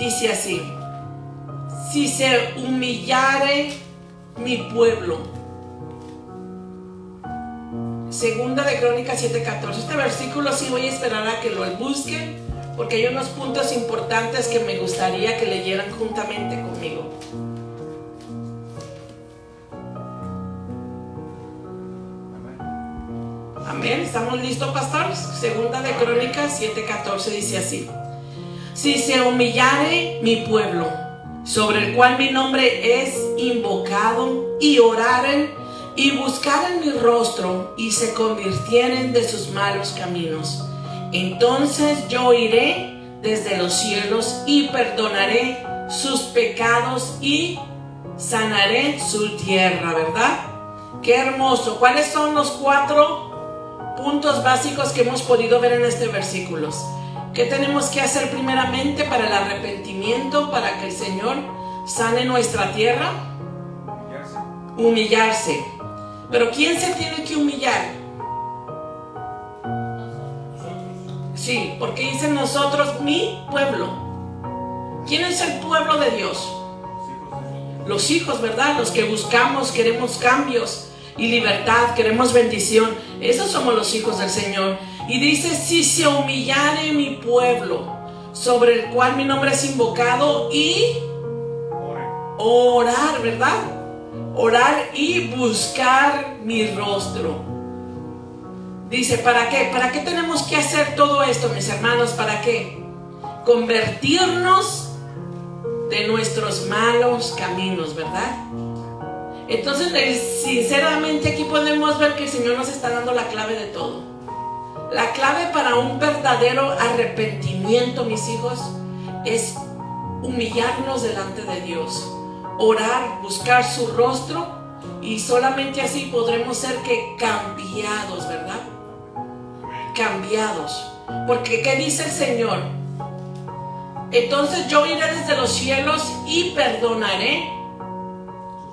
dice así: si se humillare mi pueblo. Segunda de Crónicas 7:14. Este versículo sí voy a esperar a que lo busquen, porque hay unos puntos importantes que me gustaría que leyeran juntamente conmigo. Amén. ¿Estamos listos, pastores? Segunda de Crónicas 7:14 dice así: si se humillare mi pueblo, sobre el cual mi nombre es invocado, y oraren y buscaren mi rostro, y se convirtieren de sus malos caminos, entonces yo iré desde los cielos y perdonaré sus pecados y sanaré su tierra. ¿Verdad? Qué hermoso. ¿Cuáles son los 4 puntos básicos que hemos podido ver en este versículo? ¿Qué tenemos que hacer primeramente para el arrepentimiento, para que el Señor sane nuestra tierra? Humillarse. Pero ¿quién se tiene que humillar? Sí, porque dicen nosotros, mi pueblo. ¿Quién es el pueblo de Dios? Los hijos, ¿verdad? Los que buscamos, queremos cambios y libertad, queremos bendición. Esos somos los hijos del Señor. Y dice: si se humillare mi pueblo, sobre el cual mi nombre es invocado, y orar, ¿verdad? Orar y buscar mi rostro. Dice, ¿para qué? ¿Para qué tenemos que hacer todo esto, mis hermanos? ¿Para qué? Convertirnos de nuestros malos caminos, ¿verdad? Entonces, sinceramente, aquí podemos ver que el Señor nos está dando la clave de todo. La clave para un verdadero arrepentimiento, mis hijos, es humillarnos delante de Dios, orar, buscar su rostro, y solamente así podremos ser que cambiados, ¿verdad? Cambiados. Porque ¿qué dice el Señor? Entonces yo iré desde los cielos y perdonaré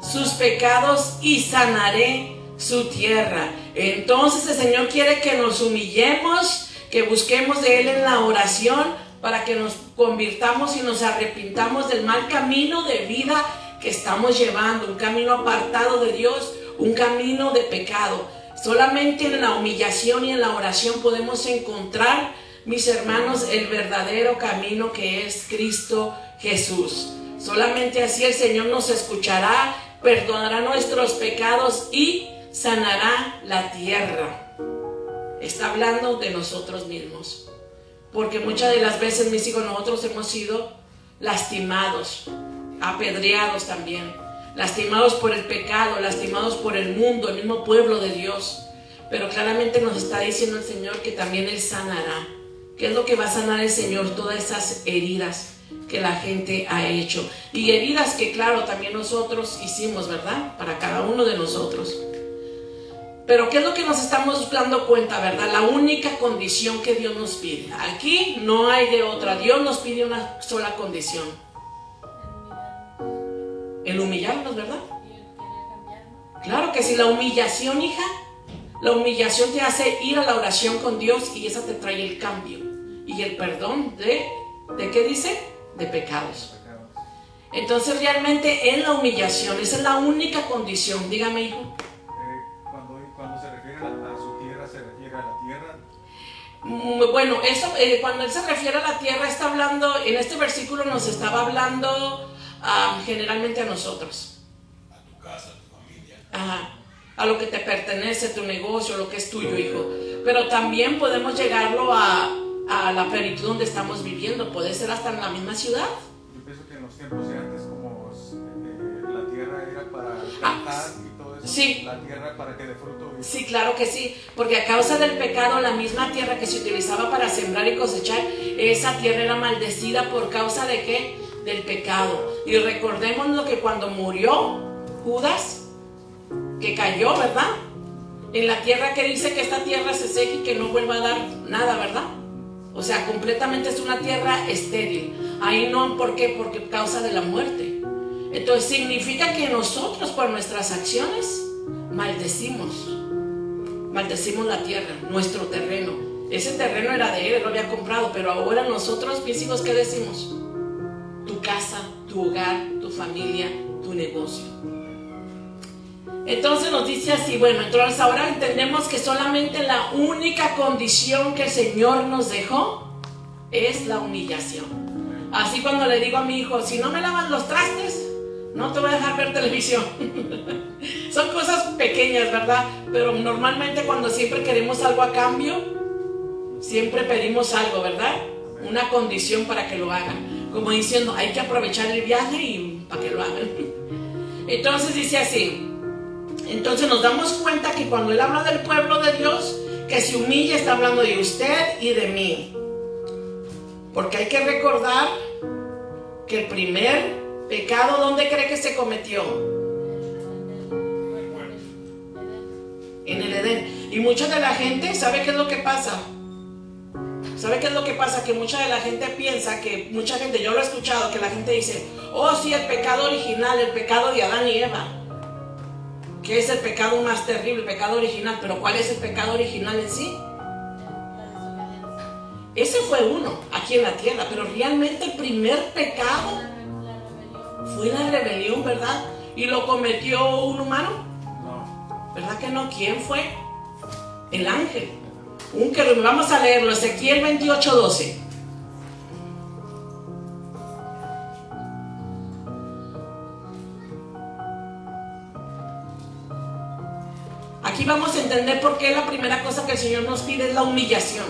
sus pecados y sanaré su tierra. Entonces el Señor quiere que nos humillemos, que busquemos de Él en la oración, para que nos convirtamos y nos arrepintamos del mal camino de vida que estamos llevando, un camino apartado de Dios, un camino de pecado. Solamente en la humillación y en la oración podemos encontrar, mis hermanos, el verdadero camino, que es Cristo Jesús. Solamente así el Señor nos escuchará, perdonará nuestros pecados y sanará la tierra. Está hablando de nosotros mismos, porque muchas de las veces, mis hijos, nosotros hemos sido lastimados, apedreados también, lastimados por el pecado, lastimados por el mundo, el mismo pueblo de Dios. Pero claramente nos está diciendo el Señor que también Él sanará. ¿Qué es lo que va a sanar el Señor? Todas esas heridas que la gente ha hecho, y heridas que, claro, también nosotros hicimos, ¿verdad? Para cada uno de nosotros. Pero ¿qué es lo que nos estamos dando cuenta, verdad? La única condición que Dios nos pide. Aquí no hay de otra. Dios nos pide una sola condición: el humillarnos, ¿verdad? Claro que sí. La humillación, hija, la humillación te hace ir a la oración con Dios, y esa te trae el cambio y el perdón ¿de qué dice? De pecados. Entonces realmente en la humillación, esa es la única condición. Dígame, hijo. Cuando se refiere a su tierra, ¿se refiere a la tierra? Bueno, eso, cuando Él se refiere a la tierra, está hablando, en este versículo nos estaba hablando generalmente a nosotros. A tu casa, a tu familia. Ajá. A lo que te pertenece, tu negocio, lo que es tuyo, hijo. Pero también podemos llegarlo a la plenitud donde estamos viviendo. Puede ser hasta en la misma ciudad. Yo pienso que en los tiempos de antes, como la tierra era para plantar y todo eso, sí. La tierra para que dé fruto. Sí, claro que sí, porque a causa del pecado, la misma tierra que se utilizaba para sembrar y cosechar, esa tierra era maldecida. ¿Por causa de qué? Del pecado. Y recordemos lo que cuando murió Judas, que cayó, ¿verdad? En la tierra, que dice que esta tierra se seque y que no vuelva a dar nada, ¿verdad? O sea, completamente es una tierra estéril. Ahí no, ¿por qué? Porque causa de la muerte. Entonces significa que nosotros, por nuestras acciones, maldecimos la tierra, nuestro terreno. Ese terreno era de Él, Él lo había comprado, pero ahora nosotros, mis hijos, ¿qué decimos? casa, tu hogar, tu familia, tu negocio. Entonces nos dice así, bueno, entonces ahora entendemos que solamente la única condición que el Señor nos dejó es la humillación. Así cuando le digo a mi hijo, si no me lavas los trastes, no te voy a dejar ver televisión. Son cosas pequeñas, ¿verdad? Pero normalmente cuando siempre queremos algo a cambio, siempre pedimos algo, ¿verdad? Una condición para que lo hagan. Como diciendo, hay que aprovechar el viaje y para que lo hagan. Entonces dice así. Entonces nos damos cuenta que cuando Él habla del pueblo de Dios, que se humilla, está hablando de usted y de mí. Porque hay que recordar que el primer pecado, ¿dónde cree que se cometió? En el Edén. Y mucha de la gente, ¿sabe qué es lo que pasa? ¿Sabe qué es lo que pasa? Que mucha de la gente piensa, que mucha gente, yo lo he escuchado, que la gente dice, oh sí, el pecado original, el pecado de Adán y Eva. Que es el pecado más terrible, el pecado original. Pero ¿cuál es el pecado original en sí? Ese fue uno, aquí en la tierra. Pero realmente el primer pecado fue la rebelión, ¿verdad? ¿Y lo cometió un humano? No. ¿Verdad que no? ¿Quién fue? El ángel. Un querubín. Vamos a leerlo, Ezequiel 28:12. Aquí vamos a entender por qué la primera cosa que el Señor nos pide es la humillación.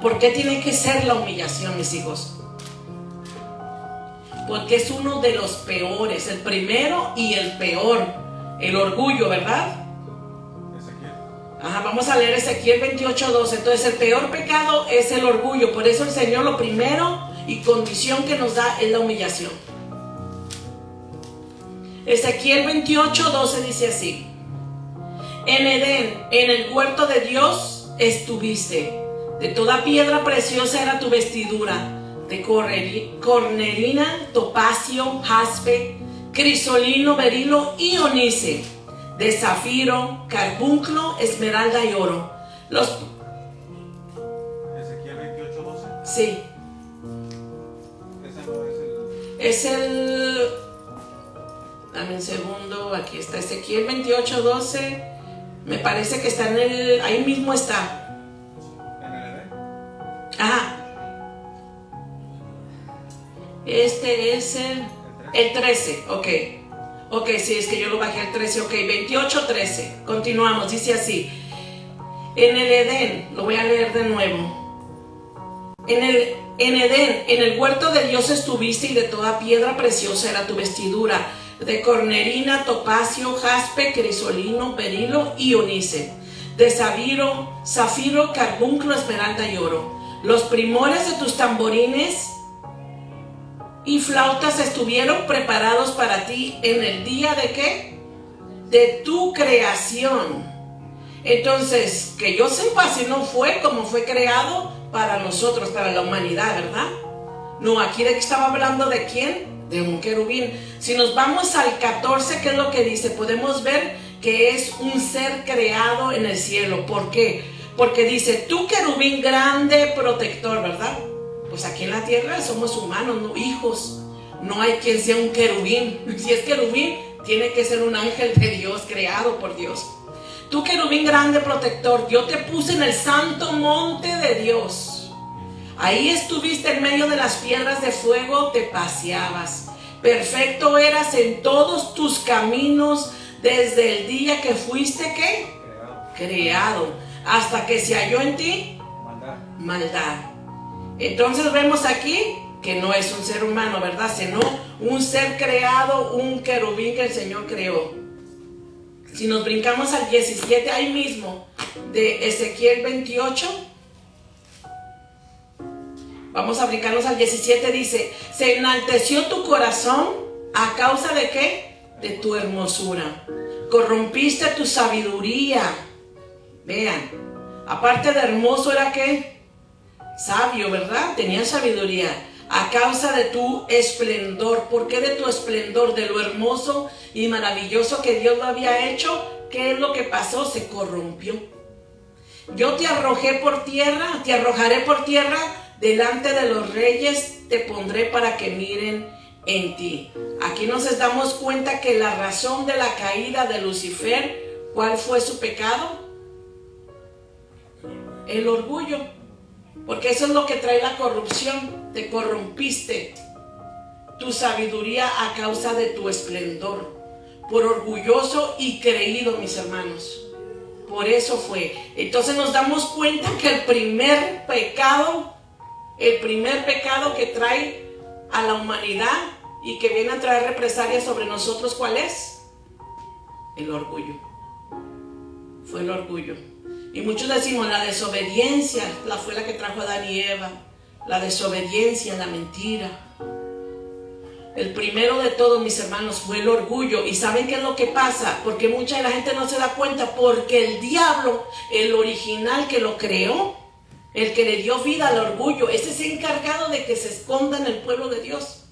¿Por qué tiene que ser la humillación, mis hijos? Porque es uno de los peores, el primero y el peor, el orgullo, ¿verdad? Ezequiel. Ajá, vamos a leer Ezequiel 28:12. Entonces el peor pecado es el orgullo. Por eso el Señor lo primero y condición que nos da es la humillación. Ezequiel 28:12 dice así: en Edén, en el huerto de Dios, estuviste. De toda piedra preciosa era tu vestidura, de cornelina, topacio, jaspe, crisolino, berilo y onice, de zafiro, carbunclo, esmeralda y oro. Ezequiel 28:12. Sí. Ese no es el... Es el... Dame un segundo, aquí está Ezequiel 28:12. Me parece que está en el... Ahí mismo está. ¿En el Edén? Ajá. Este es el 13, ok. Ok, sí, es que yo lo bajé al 13, ok. 28:13. Continuamos, dice así: en el Edén, lo voy a leer de nuevo. En Edén, en el huerto de Dios estuviste, y de toda piedra preciosa era tu vestidura, de cornelina, topacio, jaspe, crisolino, berilo y onice, de zafiro, carbunclo, esmeralda y oro. Los primores de tus tamborines y flautas estuvieron preparados para ti en el día de ¿qué? De tu creación. Entonces, que yo sepa, si no fue como fue creado para nosotros, para la humanidad, ¿verdad? No, aquí de que estaba hablando de quién, de un querubín. Si nos vamos al 14, ¿qué es lo que dice? Podemos ver que es un ser creado en el cielo. ¿Por qué? Porque dice, tú querubín grande, protector, ¿verdad? Pues aquí en la tierra somos humanos, no hijos. No hay quien sea un querubín. Si es querubín, tiene que ser un ángel de Dios, creado por Dios. Tú querubín grande, protector, yo te puse en el santo monte de Dios. Ahí estuviste en medio de las piedras de fuego, te paseabas. Perfecto eras en todos tus caminos desde el día que fuiste, ¿qué? Creado. Hasta que se halló en ti maldad. Entonces vemos aquí que no es un ser humano, ¿verdad? Sino un ser creado, un querubín que el Señor creó. Si nos brincamos al 17, ahí mismo, de Ezequiel 28, vamos a brincarnos al 17, dice, se enalteció tu corazón a causa de ¿qué? De tu hermosura. Corrompiste tu sabiduría. Vean, aparte de hermoso era ¿qué? Sabio, ¿verdad? Tenía sabiduría. A causa de tu esplendor. ¿Por qué de tu esplendor? De lo hermoso y maravilloso que Dios lo había hecho. ¿Qué es lo que pasó? Se corrompió. Yo te arrojaré por tierra delante de los reyes te pondré para que miren en ti. Aquí nos damos cuenta que la razón de la caída de Lucifer, ¿cuál fue su pecado? El orgullo. Porque eso es lo que trae la corrupción. Te corrompiste tu sabiduría a causa de tu esplendor, por orgulloso y creído, mis hermanos. Por eso fue. Entonces nos damos cuenta que el primer pecado que trae a la humanidad y que viene a traer represalias sobre nosotros, ¿cuál es? El orgullo. Fue el orgullo. Y muchos decimos, la desobediencia fue la que trajo a Adán y Eva. La desobediencia, la mentira. El primero de todos, mis hermanos, fue el orgullo. ¿Y saben qué es lo que pasa? Porque mucha de la gente no se da cuenta. Porque el diablo, el original que lo creó, el que le dio vida al orgullo, ese es encargado de que se esconda en el pueblo de Dios.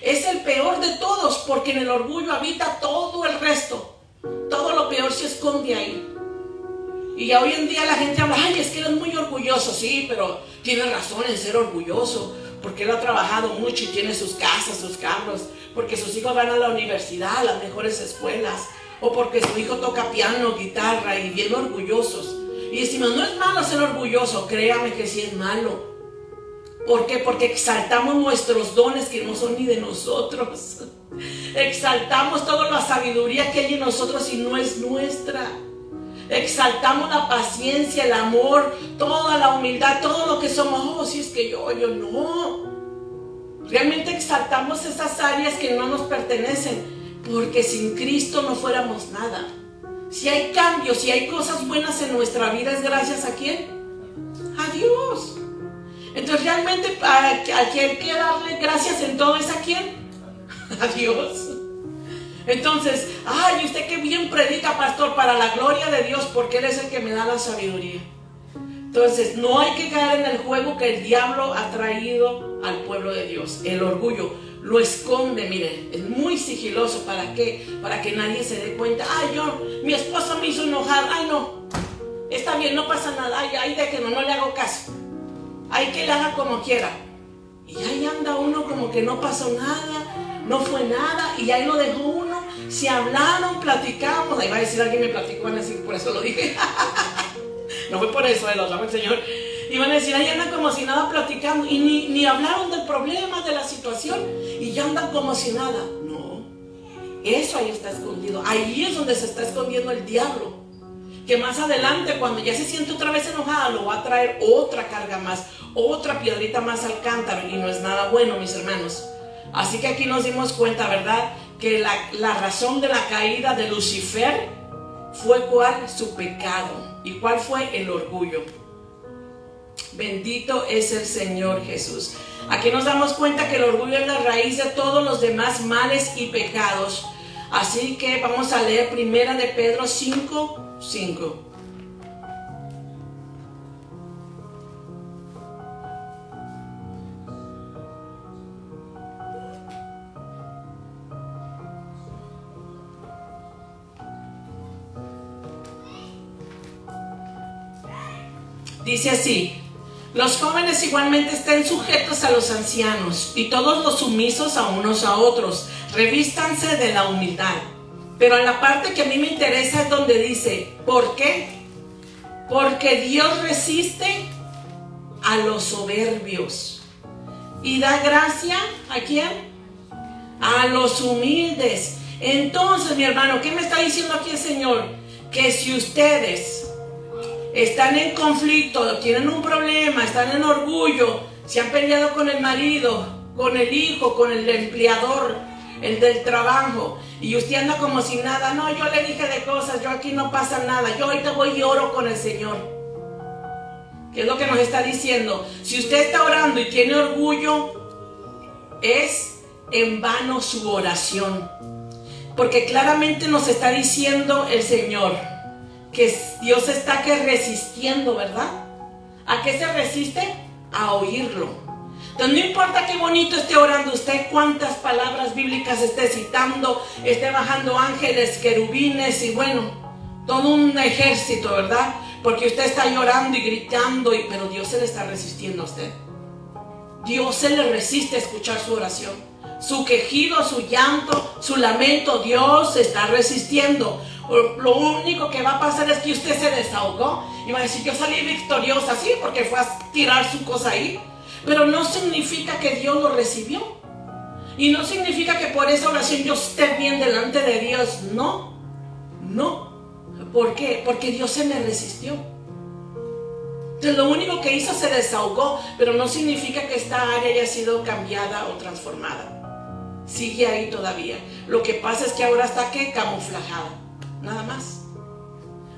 Es el peor de todos, porque en el orgullo habita todo el resto. Todo lo peor se esconde ahí. Y hoy en día la gente habla, ay, es que eres muy orgulloso. Sí, pero tiene razón en ser orgulloso, porque él ha trabajado mucho y tiene sus casas, sus carros, porque sus hijos van a la universidad, a las mejores escuelas, o porque su hijo toca piano, guitarra, y bien orgullosos. Y decimos, no es malo ser orgulloso. Créame que sí es malo. ¿Por qué? Porque exaltamos nuestros dones que no son ni de nosotros. Exaltamos toda la sabiduría que hay en nosotros y no es nuestra. Exaltamos la paciencia, el amor, toda la humildad, todo lo que somos. Oh, si es que yo no. Realmente exaltamos esas áreas que no nos pertenecen, porque sin Cristo no fuéramos nada. Si hay cambios, si hay cosas buenas en nuestra vida, ¿es gracias a quién? A Dios. Entonces realmente a quien hay que darle gracias en todo es a quién? A Dios. Entonces, ay, usted qué bien predica, pastor, para la gloria de Dios, porque Él es el que me da la sabiduría. Entonces, no hay que caer en el juego que el diablo ha traído al pueblo de Dios. El orgullo lo esconde, miren, es muy sigiloso. ¿Para qué? Para que nadie se dé cuenta. Ay, mi esposa me hizo enojar. Ay, no, está bien, no pasa nada. Ay, déjenlo, no le hago caso. Ay, que le haga como quiera. Y ahí anda uno como que no pasó nada, no fue nada, y ahí lo dejó uno. Si hablaron, platicamos. Ahí va a decir alguien me platicó, van a decir, por eso lo dije. No fue por eso, lo sabe el Señor. Y van a decir, ahí andan como si nada platicando, y ni hablaron del problema, de la situación, y ya andan como si nada. No, eso ahí está escondido. Ahí es donde se está escondiendo el diablo, que más adelante, cuando ya se siente otra vez enojada, lo va a traer otra carga más, otra piedrita más al cántaro, y no es nada bueno, mis hermanos. Así que aquí nos dimos cuenta, ¿verdad?, que la razón de la caída de Lucifer fue ¿cuál? Su pecado. ¿Y cuál fue? El orgullo. Bendito es el Señor Jesús. Aquí nos damos cuenta que el orgullo es la raíz de todos los demás males y pecados. Así que vamos a leer 1 de Pedro 5:5. Dice así: los jóvenes igualmente estén sujetos a los ancianos, y todos los sumisos a unos a otros. Revístanse de la humildad. Pero en la parte que a mí me interesa es donde dice, ¿por qué? Porque Dios resiste a los soberbios y da gracia ¿a quién? A los humildes. Entonces, mi hermano, ¿qué me está diciendo aquí el Señor? Que si ustedes están en conflicto, tienen un problema, están en orgullo, se han peleado con el marido, con el hijo, con el empleador, el del trabajo, y usted anda como si nada, no, yo le dije de cosas, yo aquí no pasa nada, yo ahorita voy y oro con el Señor. ¿Qué es lo que nos está diciendo? Si usted está orando y tiene orgullo, es en vano su oración, porque claramente nos está diciendo el Señor que Dios está resistiendo, ¿verdad? ¿A qué se resiste? A oírlo. Entonces no importa qué bonito esté orando usted, cuántas palabras bíblicas esté citando, esté bajando ángeles, querubines y bueno, todo un ejército, ¿verdad? Porque usted está llorando y gritando, pero Dios se le está resistiendo a usted. Dios se le resiste a escuchar su oración. Su quejido, su llanto, su lamento, Dios se está resistiendo. Lo único que va a pasar es que usted se desahogó y va a decir, yo salí victoriosa, sí, porque fue a tirar su cosa ahí. Pero no significa que Dios lo recibió. Y no significa que por esa oración yo esté bien delante de Dios. No, no. ¿Por qué? Porque Dios se me resistió. Entonces lo único que hizo se desahogó, pero no significa que esta área haya sido cambiada o transformada. Sigue ahí todavía. Lo que pasa es que ahora está ¿qué? Camuflajada. Nada más.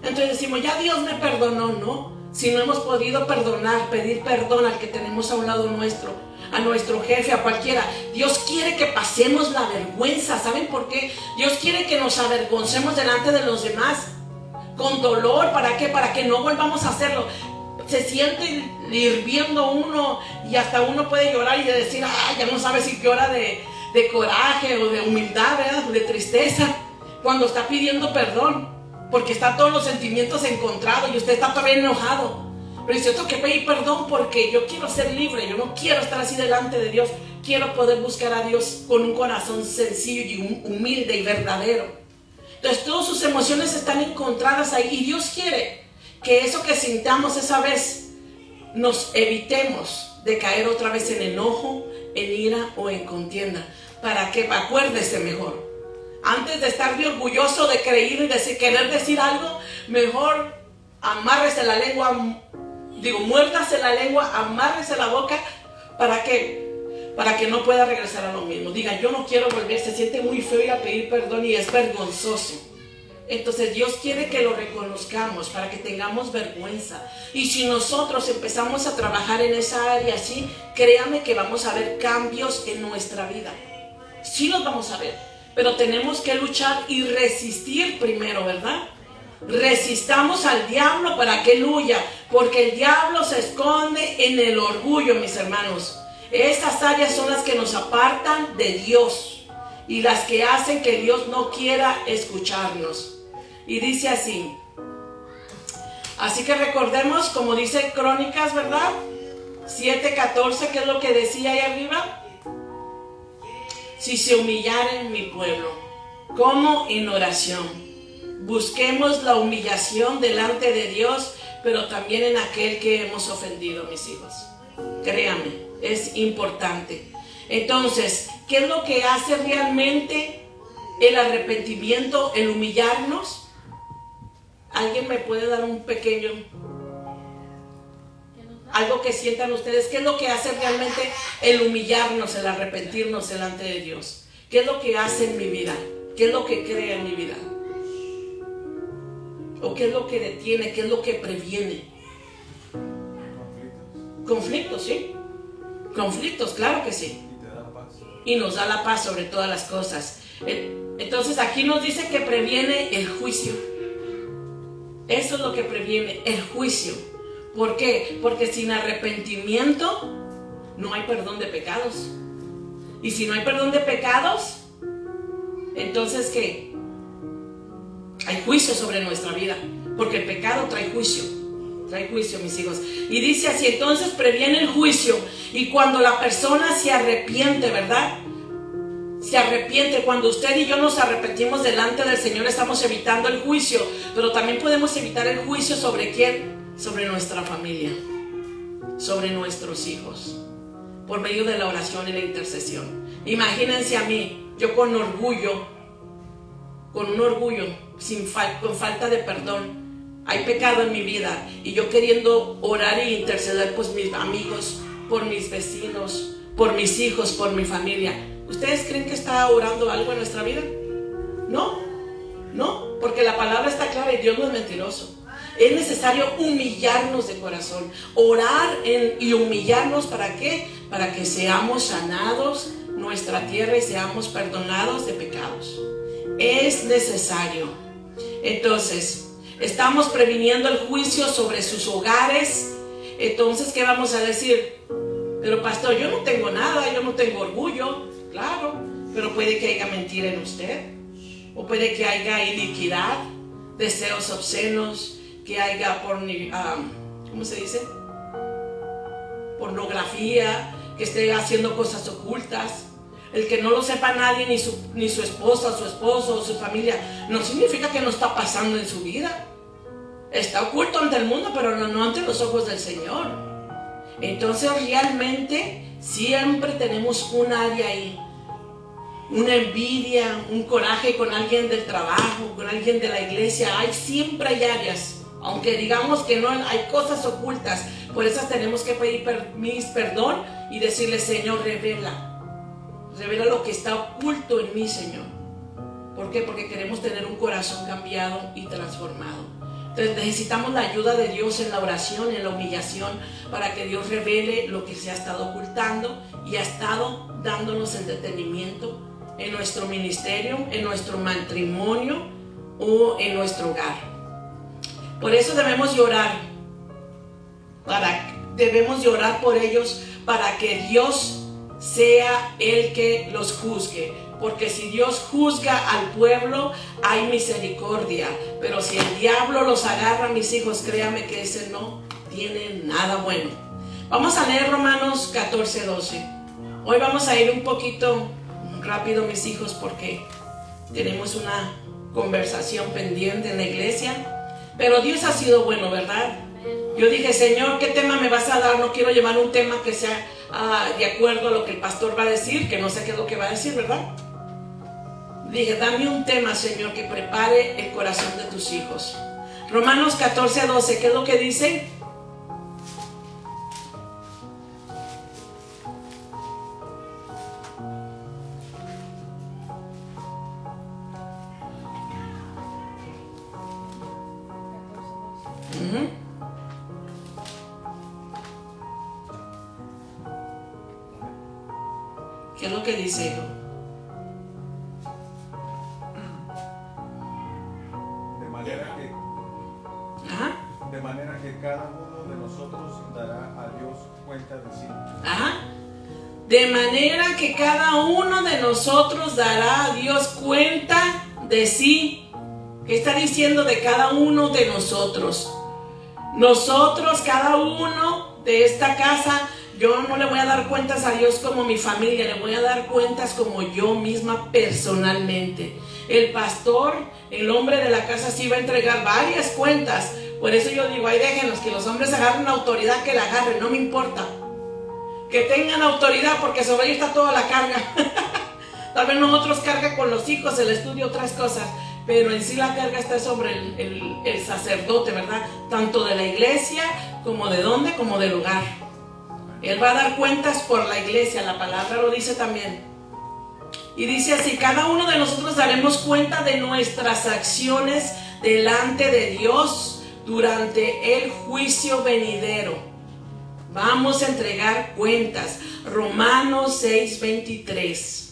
Entonces decimos, ya Dios me perdonó. No, si no hemos podido perdonar, pedir perdón al que tenemos a un lado nuestro, a nuestro jefe, a cualquiera. Dios quiere que pasemos la vergüenza. ¿Saben por qué? Dios quiere que nos avergoncemos delante de los demás con dolor. ¿Para qué? Para que no volvamos a hacerlo. Se siente hirviendo uno y hasta uno puede llorar y decir, ya no sabe si llora de coraje o de humildad, ¿verdad? O de tristeza, cuando está pidiendo perdón, porque está todos los sentimientos encontrados y usted está todavía enojado. Pero dice, tengo que pedir perdón porque yo quiero ser libre, yo no quiero estar así delante de Dios, quiero poder buscar a Dios con un corazón sencillo y humilde y verdadero. Entonces todas sus emociones están encontradas ahí y Dios quiere que eso que sintamos esa vez nos evitemos de caer otra vez en enojo, en ira o en contienda. Para que acuérdese mejor. Antes de estar bien orgulloso de creer y querer decir algo, mejor amárrese la lengua, muérdase la lengua, amárrese la boca. ¿Para qué? Para que no pueda regresar a lo mismo. Diga, yo no quiero volver, se siente muy feo ir a pedir perdón y es vergonzoso. Entonces Dios quiere que lo reconozcamos para que tengamos vergüenza. Y si nosotros empezamos a trabajar en esa área así, créame que vamos a ver cambios en nuestra vida. Sí los vamos a ver, pero tenemos que luchar y resistir primero, ¿verdad? Resistamos al diablo para que él huya, porque el diablo se esconde en el orgullo, mis hermanos. Estas áreas son las que nos apartan de Dios y las que hacen que Dios no quiera escucharnos. Y dice así. Así que recordemos, como dice Crónicas, ¿verdad? 7:14, ¿qué es lo que decía ahí arriba? Si se humillara en mi pueblo, como en oración. Busquemos la humillación delante de Dios, pero también en aquel que hemos ofendido, mis hijos. Créanme, es importante. Entonces, ¿qué es lo que hace realmente el arrepentimiento, el humillarnos? ¿Alguien me puede dar un pequeño, algo que sientan ustedes? ¿Qué es lo que hace realmente el humillarnos, el arrepentirnos delante de Dios? ¿Qué es lo que hace en mi vida? ¿Qué es lo que crea en mi vida? ¿O qué es lo que detiene? ¿Qué es lo que previene? Conflictos, ¿sí? Conflictos, claro que sí. Y te da paz. Y nos da la paz sobre todas las cosas. Entonces aquí nos dice que previene el juicio. Eso es lo que previene, el juicio. ¿Por qué? Porque sin arrepentimiento no hay perdón de pecados. Y si no hay perdón de pecados, entonces ¿qué? Hay juicio sobre nuestra vida. Porque el pecado trae juicio. Trae juicio, mis hijos. Y dice así, entonces previene el juicio. Y cuando la persona se arrepiente, ¿verdad? Se arrepiente. Cuando usted y yo nos arrepentimos delante del Señor, estamos evitando el juicio. Pero también podemos evitar el juicio ¿sobre quién? Sobre nuestra familia, sobre nuestros hijos, por medio de la oración y la intercesión. Imagínense a mí, yo con un orgullo, con falta de perdón, hay pecado en mi vida, y yo queriendo orar e interceder por mis amigos, por mis vecinos, por mis hijos, por mi familia. ¿Ustedes creen que está orando algo en nuestra vida? No, porque la palabra está clara y Dios no es mentiroso. Es necesario humillarnos de corazón, orar y humillarnos. ¿Para qué? Para que seamos sanados nuestra tierra y seamos perdonados de pecados. Es necesario. Entonces, estamos previniendo el juicio sobre sus hogares. Entonces, ¿qué vamos a decir? Pero pastor, yo no tengo nada, yo no tengo orgullo. Claro, pero puede que haya mentira en usted, o puede que haya iniquidad, deseos obscenos, que haya ¿cómo se dice? Pornografía, que esté haciendo cosas ocultas. El que no lo sepa nadie, ni su esposa, su esposo o su familia, no significa que no está pasando en su vida. Está oculto ante el mundo, pero no ante los ojos del Señor. Entonces realmente siempre tenemos un área ahí, una envidia, un coraje con alguien del trabajo, con alguien de la iglesia. Siempre hay áreas, aunque digamos que no, hay cosas ocultas. Por eso tenemos que pedir perdón y decirle: Señor, revela lo que está oculto en mí, Señor. ¿Por qué? Porque queremos tener un corazón cambiado y transformado. Entonces necesitamos la ayuda de Dios en la oración, en la humillación, para que Dios revele lo que se ha estado ocultando y ha estado dándonos entretenimiento en nuestro ministerio, en nuestro matrimonio o en nuestro hogar. Por eso debemos llorar por ellos, para que Dios sea el que los juzgue. Porque si Dios juzga al pueblo, hay misericordia. Pero si el diablo los agarra, mis hijos, créame que ese no tiene nada bueno. Vamos a leer Romanos 14:12. Hoy vamos a ir un poquito rápido, mis hijos, porque tenemos una conversación pendiente en la iglesia. Pero Dios ha sido bueno, ¿verdad? Yo dije: Señor, ¿qué tema me vas a dar? No quiero llevar un tema que sea de acuerdo a lo que el pastor va a decir, que no sé qué es lo que va a decir, ¿verdad? Dije: dame un tema, Señor, que prepare el corazón de tus hijos. Romanos 14:12, ¿qué es lo que dice? ¿Qué es lo que dice, hijo? De manera que cada uno de nosotros dará a Dios cuenta de sí. De manera que cada uno de nosotros dará a Dios cuenta de sí. ¿Qué está diciendo de cada uno de nosotros? Nosotros, cada uno de esta casa, yo no le voy a dar cuentas a Dios como mi familia, le voy a dar cuentas como yo misma personalmente. El pastor, el hombre de la casa, sí va a entregar varias cuentas. Por eso yo digo: déjenlos, que los hombres agarren la autoridad, que la agarren, no me importa. Que tengan autoridad, porque sobre ellos está toda la carga. Tal vez nosotros carga con los hijos, el estudio, otras cosas, pero en sí la carga está sobre el sacerdote, ¿verdad? Tanto de la iglesia, como de dónde, como del hogar. Él va a dar cuentas por la iglesia, la palabra lo dice también. Y dice así: cada uno de nosotros daremos cuenta de nuestras acciones delante de Dios durante el juicio venidero. Vamos a entregar cuentas. Romanos 6:23.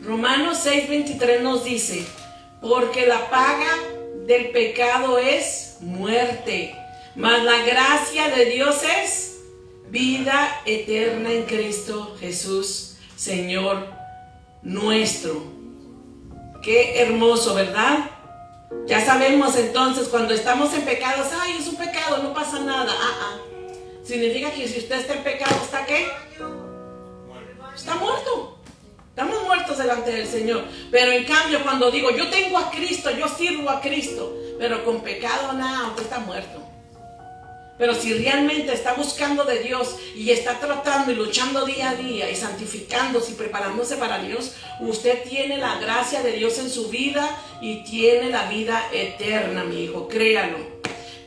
Romanos 6:23 nos dice: porque la paga del pecado es muerte, mas la gracia de Dios es vida eterna en Cristo Jesús, Señor nuestro. Qué hermoso, ¿verdad? Ya sabemos entonces, cuando estamos en pecados: es un pecado, no pasa nada. Significa que si usted está en pecado, ¿está qué? Está muerto. Estamos muertos delante del Señor. Pero en cambio, cuando digo: yo tengo a Cristo, yo sirvo a Cristo, pero con pecado, nada, usted está muerto. Pero si realmente está buscando de Dios y está tratando y luchando día a día y santificándose y preparándose para Dios, usted tiene la gracia de Dios en su vida y tiene la vida eterna, mi hijo, créalo.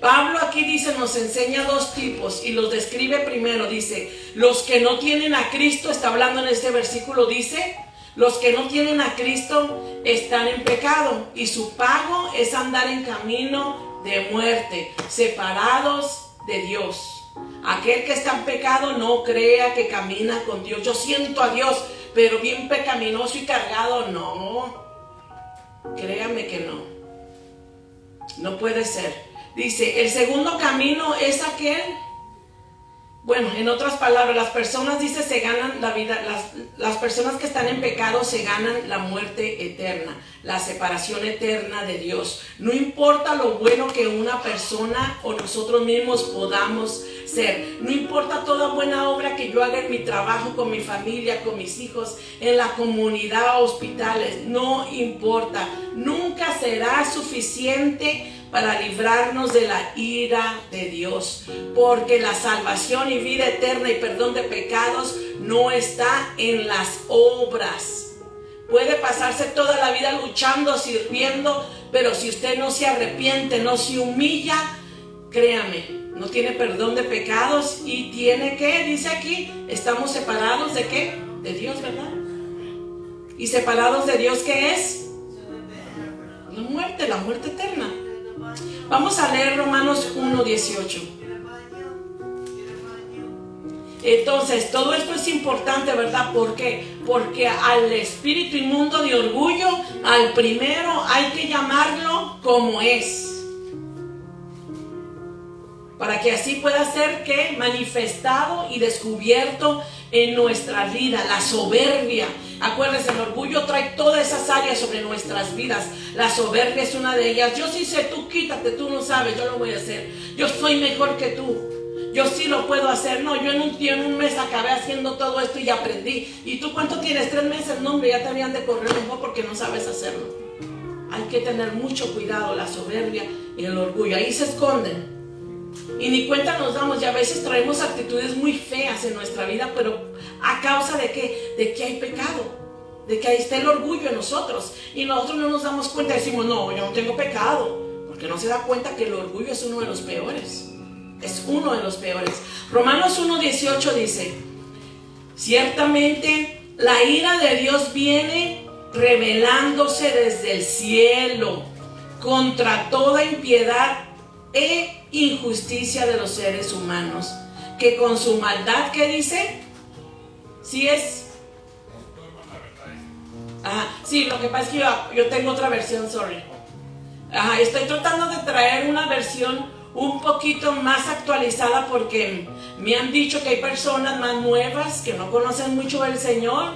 Pablo aquí dice, nos enseña dos tipos y los describe primero. Dice: los que no tienen a Cristo, está hablando en este versículo, dice: los que no tienen a Cristo están en pecado y su pago es andar en camino de muerte, separados de Dios. Aquel que está en pecado no crea que camina con Dios. Yo siento a Dios, pero bien pecaminoso y cargado, no. Créame que no. No puede ser. Dice: el segundo camino es aquel Bueno, en otras palabras, las personas, dice, se ganan la vida, las personas que están en pecado se ganan la muerte eterna, la separación eterna de Dios. No importa lo bueno que una persona o nosotros mismos podamos ser, no importa toda buena obra que yo haga en mi trabajo, con mi familia, con mis hijos, en la comunidad, hospitales, no importa, nunca será suficiente para librarnos de la ira de Dios, porque la salvación y vida eterna y perdón de pecados no está en las obras. Puede pasarse toda la vida luchando, sirviendo, pero si usted no se arrepiente, no se humilla, créame, no tiene perdón de pecados y tiene que, dice aquí, estamos separados de ¿qué? De Dios, ¿verdad? Y separados de Dios, ¿qué es? La muerte eterna. Vamos a leer Romanos 1:18. Entonces, todo esto es importante, ¿verdad? ¿Por qué? Porque al espíritu inmundo de orgullo, al primero hay que llamarlo como es, para que así pueda ser que manifestado y descubierto en nuestra vida. La soberbia, acuérdense, el orgullo trae todas esas áreas sobre nuestras vidas. La soberbia es una de ellas. Yo sí sé, tú quítate, tú no sabes, yo lo voy a hacer. Yo soy mejor que tú, yo sí lo puedo hacer. No, yo en un mes acabé haciendo todo esto y aprendí. ¿Y tú cuánto tienes? 3 meses. No, hombre, ya te habían de correr mejor porque no sabes hacerlo. Hay que tener mucho cuidado, la soberbia y el orgullo. Ahí se esconden. Y ni cuenta nos damos, y a veces traemos actitudes muy feas en nuestra vida, pero ¿a causa de qué? De que hay pecado, de que ahí está el orgullo en nosotros, y nosotros no nos damos cuenta, decimos, no, yo no tengo pecado, porque no se da cuenta que el orgullo es uno de los peores, es uno de los peores. Romanos 1:18 dice, ciertamente la ira de Dios viene revelándose desde el cielo contra toda impiedad e injusticia de los seres humanos, que con su maldad, ¿qué dice? Sí es. Sí, lo que pasa es que yo tengo otra versión, sorry. Estoy tratando de traer una versión un poquito más actualizada, porque me han dicho que hay personas más nuevas que no conocen mucho del Señor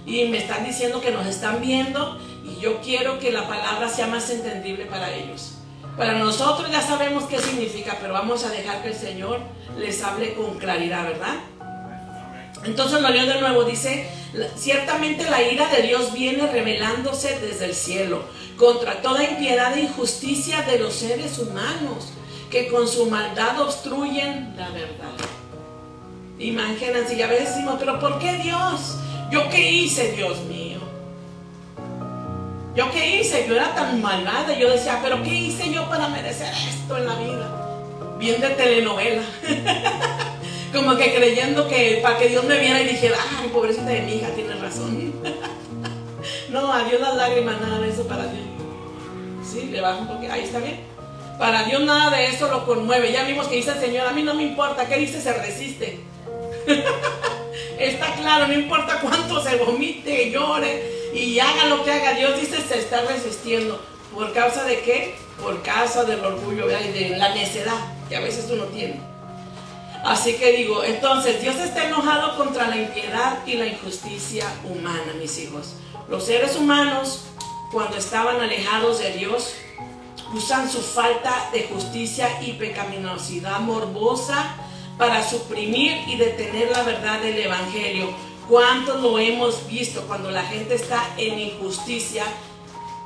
y me están diciendo que nos están viendo, y yo quiero que la palabra sea más entendible para ellos. Para nosotros ya sabemos qué significa, pero vamos a dejar que el Señor les hable con claridad, ¿verdad? Entonces lo leo de nuevo, dice, ciertamente la ira de Dios viene revelándose desde el cielo contra toda impiedad e injusticia de los seres humanos, que con su maldad obstruyen la verdad. Imagínense, y a veces decimos, pero ¿por qué Dios? ¿Yo qué hice, Dios mío? ¿Yo qué hice? Yo era tan malvada. Yo decía, pero ¿qué hice yo para merecer esto en la vida? Bien de telenovela. Como que creyendo que para que Dios me viera y dijera, ay, pobrecita de mi hija, tiene razón. No, adiós las lágrimas, nada de eso para Dios. Sí, le bajo un poquito, ahí está bien. Para Dios nada de eso lo conmueve. Ya vimos que dice el Señor, a mí no me importa. ¿Qué dice? Se resiste. Está claro, no importa cuánto se vomite, llore y haga lo que haga, Dios dice se está resistiendo. ¿Por causa de qué? Por causa del orgullo, ¿verdad? Y de la necedad que a veces uno tiene. Así que digo, entonces Dios está enojado contra la impiedad y la injusticia humana, mis hijos. Los seres humanos, cuando estaban alejados de Dios, usan su falta de justicia y pecaminosidad morbosa para suprimir y detener la verdad del Evangelio. ¿Cuántos lo hemos visto cuando la gente está en injusticia?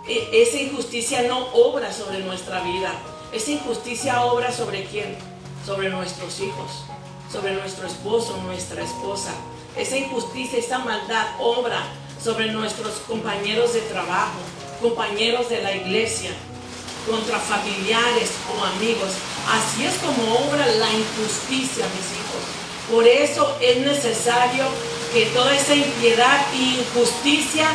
Esa injusticia no obra sobre nuestra vida. Esa injusticia obra ¿sobre quién? Sobre nuestros hijos, sobre nuestro esposo, nuestra esposa. Esa injusticia, esa maldad obra sobre nuestros compañeros de trabajo, compañeros de la iglesia, contra familiares o amigos. Así es como obra la injusticia, mis hijos. Por eso es necesario que toda esa impiedad e injusticia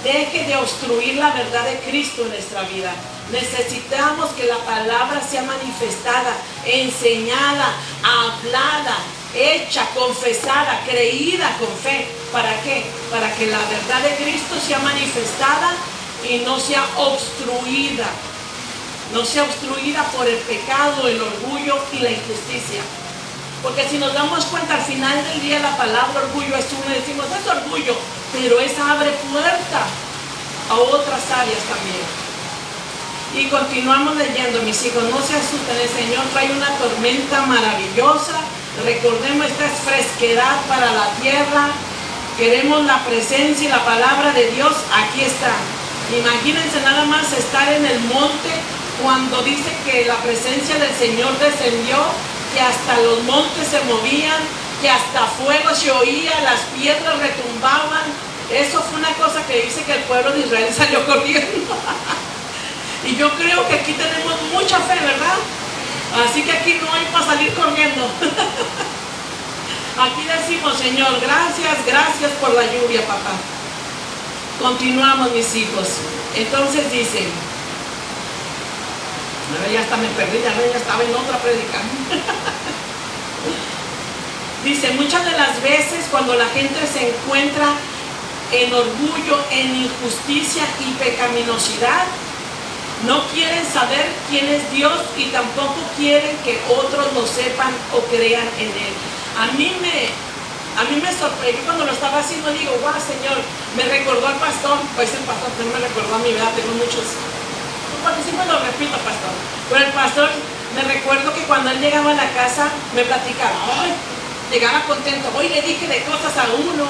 deje de obstruir la verdad de Cristo en nuestra vida. Necesitamos que la palabra sea manifestada, enseñada, hablada, hecha, confesada, creída con fe. ¿Para qué? Para que la verdad de Cristo sea manifestada y no sea obstruida. No sea obstruida por el pecado, el orgullo y la injusticia. Porque si nos damos cuenta, al final del día la palabra orgullo es uno, decimos, es orgullo, pero esa abre puerta a otras áreas también. Y continuamos leyendo, mis hijos, no se asusten, el Señor trae una tormenta maravillosa. Recordemos, esta es fresquedad para la tierra. Queremos la presencia y la palabra de Dios, aquí está. Imagínense nada más estar en el monte cuando dice que la presencia del Señor descendió, que hasta los montes se movían, que hasta fuego se oía, las piedras retumbaban. Eso fue una cosa que dice que el pueblo de Israel salió corriendo. Y yo creo que aquí tenemos mucha fe, ¿verdad? Así que aquí no hay para salir corriendo. Aquí decimos, Señor, gracias, gracias por la lluvia, papá. Continuamos, mis hijos. Entonces dice, ya hasta me perdí, ya estaba en otra prédica. Dice, muchas de las veces cuando la gente se encuentra en orgullo, en injusticia y pecaminosidad, no quieren saber quién es Dios y tampoco quieren que otros lo sepan o crean en Él. A mí me sorprendió cuando lo estaba haciendo, digo, wow, Señor, me recordó al pastor, pues el pastor no me recordó a mi vida, tengo muchos, porque siempre lo repito, pastor, pero el pastor, me recuerdo que cuando él llegaba a la casa, me platicaba, ay, llegaba contento, hoy le dije de cosas a uno,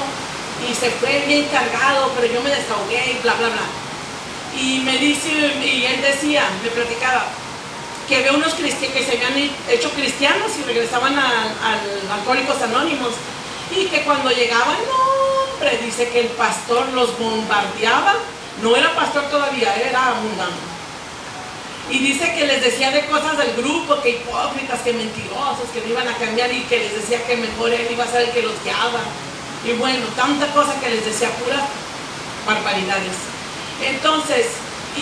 y se fue bien cargado, pero yo me desahogué y bla, bla, bla. Y me dice, y él decía, me platicaba, que ve unos cristianos que se habían hecho cristianos y regresaban al Alcohólicos Anónimos, y que cuando llegaban, no, hombre, dice que el pastor los bombardeaba, no era pastor todavía, era mundano, y dice que les decía de cosas del grupo, que hipócritas, que mentirosos, que no iban a cambiar, y que les decía que mejor él iba a ser el que los guiaba, y bueno, tanta cosa que les decía, puras barbaridades. Entonces,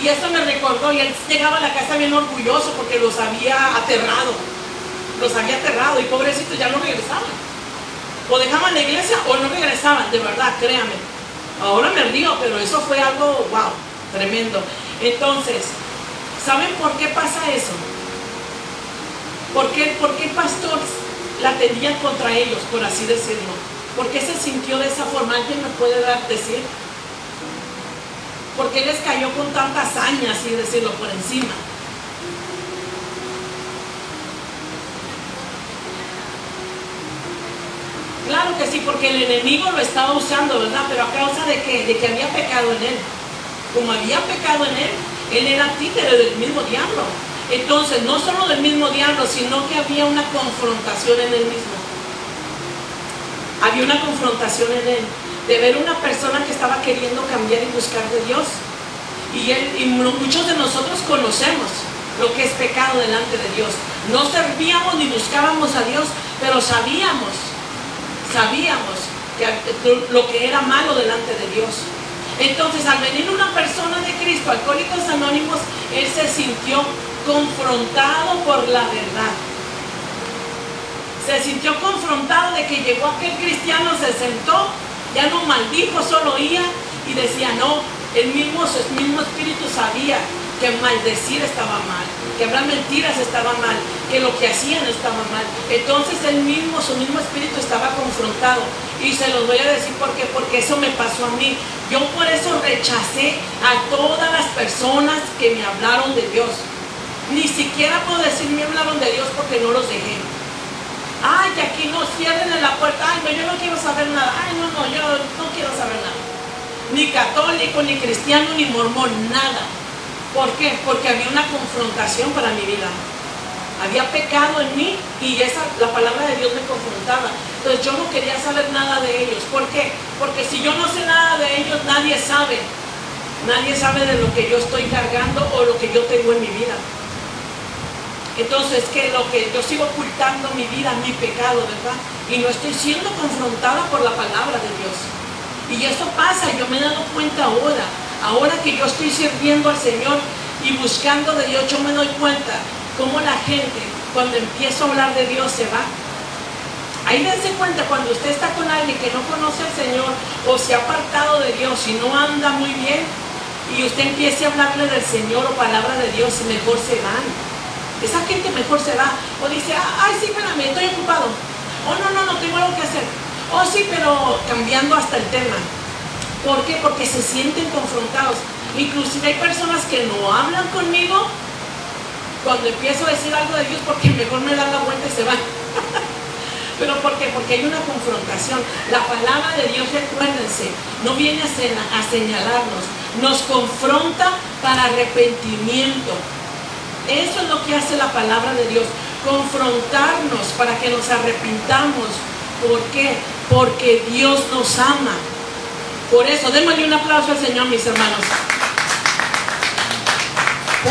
y eso me recordó, y él llegaba a la casa bien orgulloso porque los había aterrado, y pobrecitos ya no regresaban, o dejaban la iglesia o no regresaban, de verdad, créanme. Ahora me río, pero eso fue algo, wow, tremendo. Entonces, ¿saben por qué pasa eso? ¿Por qué el pastor la tendía contra ellos, por así decirlo? ¿Por qué se sintió de esa forma? ¿Alguien me puede decir? ¿Por qué les cayó con tanta hazaña, así decirlo, por encima? Claro que sí, porque el enemigo lo estaba usando, ¿verdad? Pero a causa de qué? De que había pecado en él. Como había pecado en él era títere del mismo diablo. Entonces, no solo del mismo diablo, sino que había una confrontación en él mismo. Había una confrontación en él, de ver una persona que estaba queriendo cambiar y buscar de Dios. Y muchos de nosotros conocemos lo que es pecado delante de Dios. No servíamos ni buscábamos a Dios, pero sabíamos que lo que era malo delante de Dios. Entonces, al venir una persona de Cristo, Alcohólicos Anónimos, él se sintió confrontado por la verdad. Se sintió confrontado de que llegó aquel cristiano, se sentó, ya no maldijo, solo oía y decía, no, su mismo espíritu sabía que maldecir estaba mal, que hablar mentiras estaba mal, que lo que hacían estaba mal. Entonces su mismo espíritu estaba confrontado. Y se los voy a decir por qué, porque eso me pasó a mí. Yo por eso rechacé a todas las personas que me hablaron de Dios. Ni siquiera puedo decir me hablaron de Dios porque no los dejé. Ay, que aquí no cierren en la puerta. Ay, no, yo no quiero saber nada. Ay, no, yo no quiero saber nada. Ni católico, ni cristiano, ni mormón, nada. ¿Por qué? Porque había una confrontación para mi vida. Había pecado en mí y la palabra de Dios me confrontaba. Entonces yo no quería saber nada de ellos. ¿Por qué? Porque si yo no sé nada de ellos, nadie sabe. Nadie sabe de lo que yo estoy cargando o lo que yo tengo en mi vida. Entonces, que lo que yo sigo ocultando mi vida, mi pecado, ¿verdad? Y no estoy siendo confrontada por la palabra de Dios. Y eso pasa, yo me he dado cuenta ahora que yo estoy sirviendo al Señor y buscando de Dios, yo me doy cuenta cómo la gente, cuando empiezo a hablar de Dios, se va. Ahí dense cuenta, cuando usted está con alguien que no conoce al Señor o se ha apartado de Dios y no anda muy bien, y usted empiece a hablarle del Señor o palabra de Dios, mejor se van. Esa gente mejor se va. O dice, ay, sí, espérame, estoy ocupado. Oh, no, tengo algo que hacer. Oh, sí, pero cambiando hasta el tema. ¿Por qué? Porque se sienten confrontados. Inclusive hay personas que no hablan conmigo cuando empiezo a decir algo de Dios, porque mejor me dan la vuelta y se van. ¿Pero por qué? Porque hay una confrontación. La palabra de Dios, recuérdense, no viene a señalarnos, nos confronta para arrepentimiento. Eso es lo que hace la palabra de Dios, confrontarnos para que nos arrepintamos. ¿Por qué? Porque Dios nos ama. Por eso, démosle un aplauso al Señor, mis hermanos.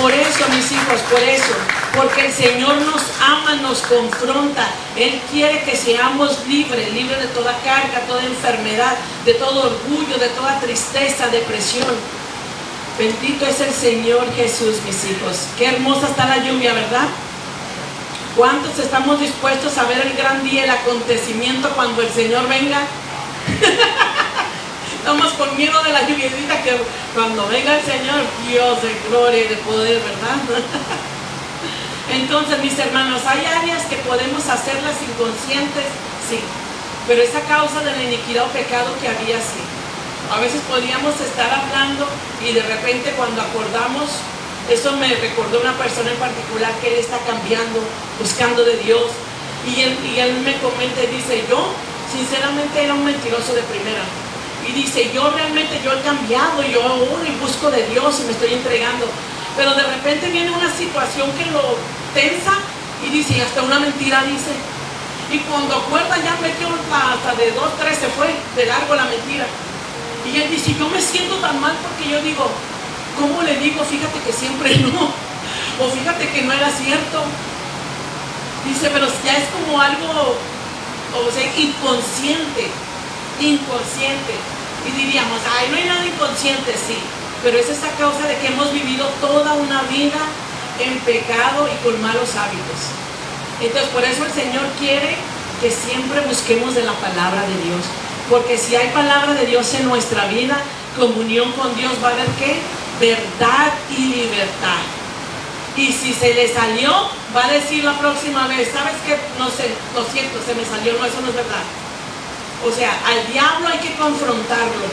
Por eso, mis hijos, por eso, porque el Señor nos ama, nos confronta. Él quiere que seamos libres de toda carga, toda enfermedad, de todo orgullo, de toda tristeza, depresión. Bendito es el Señor Jesús, mis hijos. Qué hermosa está la lluvia, ¿verdad? ¿Cuántos estamos dispuestos a ver el gran día, el acontecimiento cuando el Señor venga? Estamos con miedo de la lluviecita, que cuando venga el Señor, Dios de gloria y de poder, ¿verdad? Entonces, mis hermanos, hay áreas que podemos hacerlas inconscientes, sí, pero es a causa de la iniquidad o pecado que había, sí. A veces podríamos estar hablando y de repente cuando acordamos, eso me recordó una persona en particular que él está cambiando, buscando de Dios, y él me comenta y dice, yo sinceramente era un mentiroso de primera. Y dice, yo he cambiado, yo oro y busco de Dios y me estoy entregando. Pero de repente viene una situación que lo tensa y dice, y hasta una mentira dice. Y cuando acuerda ya metió hasta de 2, 3 se fue de largo la mentira. Y él dice, yo me siento tan mal porque yo digo, ¿cómo le digo? Fíjate que siempre no. O fíjate que no era cierto. Dice, pero ya es como algo, o sea, inconsciente. Y diríamos, ay, no hay nada inconsciente, sí, pero es esa causa de que hemos vivido toda una vida en pecado y con malos hábitos. Entonces, por eso el Señor quiere que siempre busquemos de la palabra de Dios, porque si hay palabra de Dios en nuestra vida, comunión con Dios, va a haber ¿qué? Verdad y libertad. Y si se le salió, va a decir la próxima vez, ¿sabes qué? No sé, lo siento, se me salió, no, eso no es verdad. O sea, al diablo hay que confrontarlo.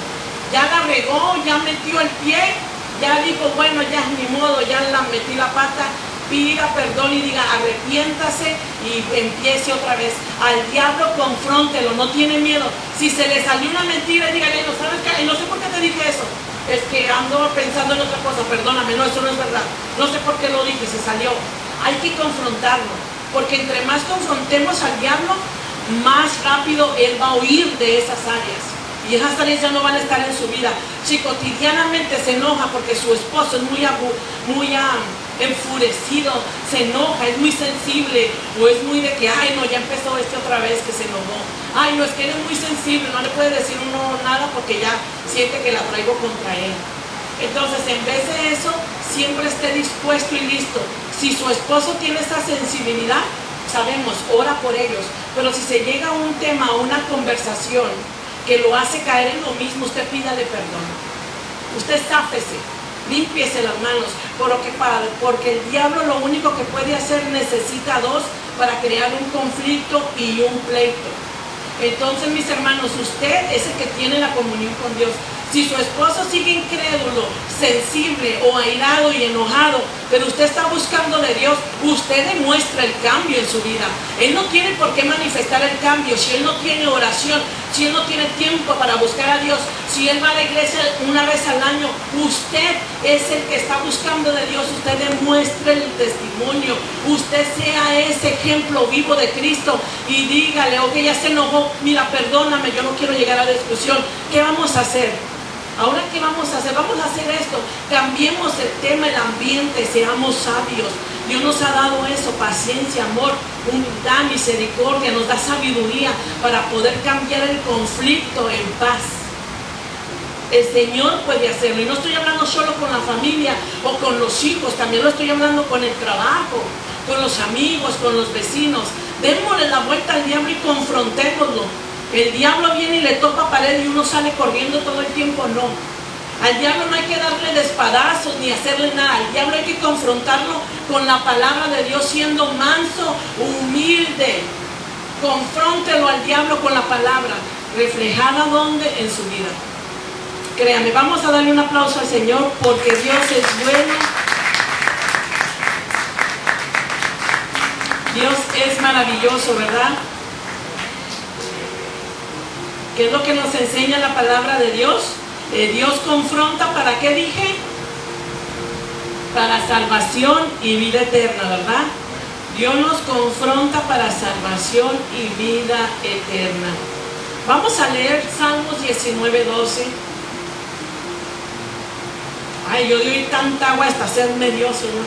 Ya la regó, ya metió el pie, ya dijo, bueno, ya es mi modo, ya la metí la pata, pida perdón y diga, arrepiéntase y empiece otra vez. Al diablo confróntelo, no tiene miedo. Si se le salió una mentira, dígale, no sabes qué, no sé por qué te dije eso. Es que ando pensando en otra cosa, perdóname, no, eso no es verdad. No sé por qué lo dije, se salió. Hay que confrontarlo, porque entre más confrontemos al diablo, más rápido él va a huir de esas áreas. Y esas áreas ya no van a estar en su vida. Si cotidianamente se enoja porque su esposo es muy enfurecido, se enoja, es muy sensible, o es muy de que, ay no, ya empezó otra vez que se enojó. Ay no, es que él es muy sensible, no le puede decir uno nada porque ya siente que la traigo contra él. Entonces, en vez de eso, siempre esté dispuesto y listo. Si su esposo tiene esa sensibilidad, sabemos, ora por ellos, pero si se llega a un tema, a una conversación que lo hace caer en lo mismo, usted pídale perdón. Usted záfese, límpiese las manos, porque el diablo lo único que puede hacer, necesita dos para crear un conflicto y un pleito. Entonces, mis hermanos, usted es el que tiene la comunión con Dios. Si su esposo sigue incrédulo, sensible o airado y enojado, pero usted está buscando de Dios, usted demuestra el cambio en su vida. Él no tiene por qué manifestar el cambio si él no tiene oración, si él no tiene tiempo para buscar a Dios, si él va a la iglesia una vez al año. Usted es el que está buscando de Dios. Usted demuestre el testimonio, usted sea ese ejemplo vivo de Cristo y dígale, ok, ya se enojó, mira, perdóname, yo no quiero llegar a la discusión. ¿Qué vamos a hacer? Ahora, ¿qué vamos a hacer? Vamos a hacer esto. Cambiemos el tema, el ambiente, seamos sabios. Dios nos ha dado eso, paciencia, amor, humildad, misericordia, nos da sabiduría para poder cambiar el conflicto en paz. El Señor puede hacerlo. Y no estoy hablando solo con la familia o con los hijos, también lo estoy hablando con el trabajo, con los amigos, con los vecinos. Démosle la vuelta al diablo y confrontémoslo. El diablo viene y le topa pared y uno sale corriendo todo el tiempo, no. Al diablo no hay que darle de espadazos ni hacerle nada. Al diablo hay que confrontarlo con la palabra de Dios, siendo manso, humilde. Confróntelo al diablo con la palabra, reflejada donde en su vida. Créame, vamos a darle un aplauso al Señor porque Dios es bueno. Dios es maravilloso, ¿verdad? ¿Qué es lo que nos enseña la palabra de Dios? Dios confronta, ¿para qué dije? Para salvación y vida eterna, ¿verdad? Dios nos confronta para salvación y vida eterna. Vamos a leer Salmos 19:12. Ay, yo doy tanta agua hasta hacerme Dios, Señor.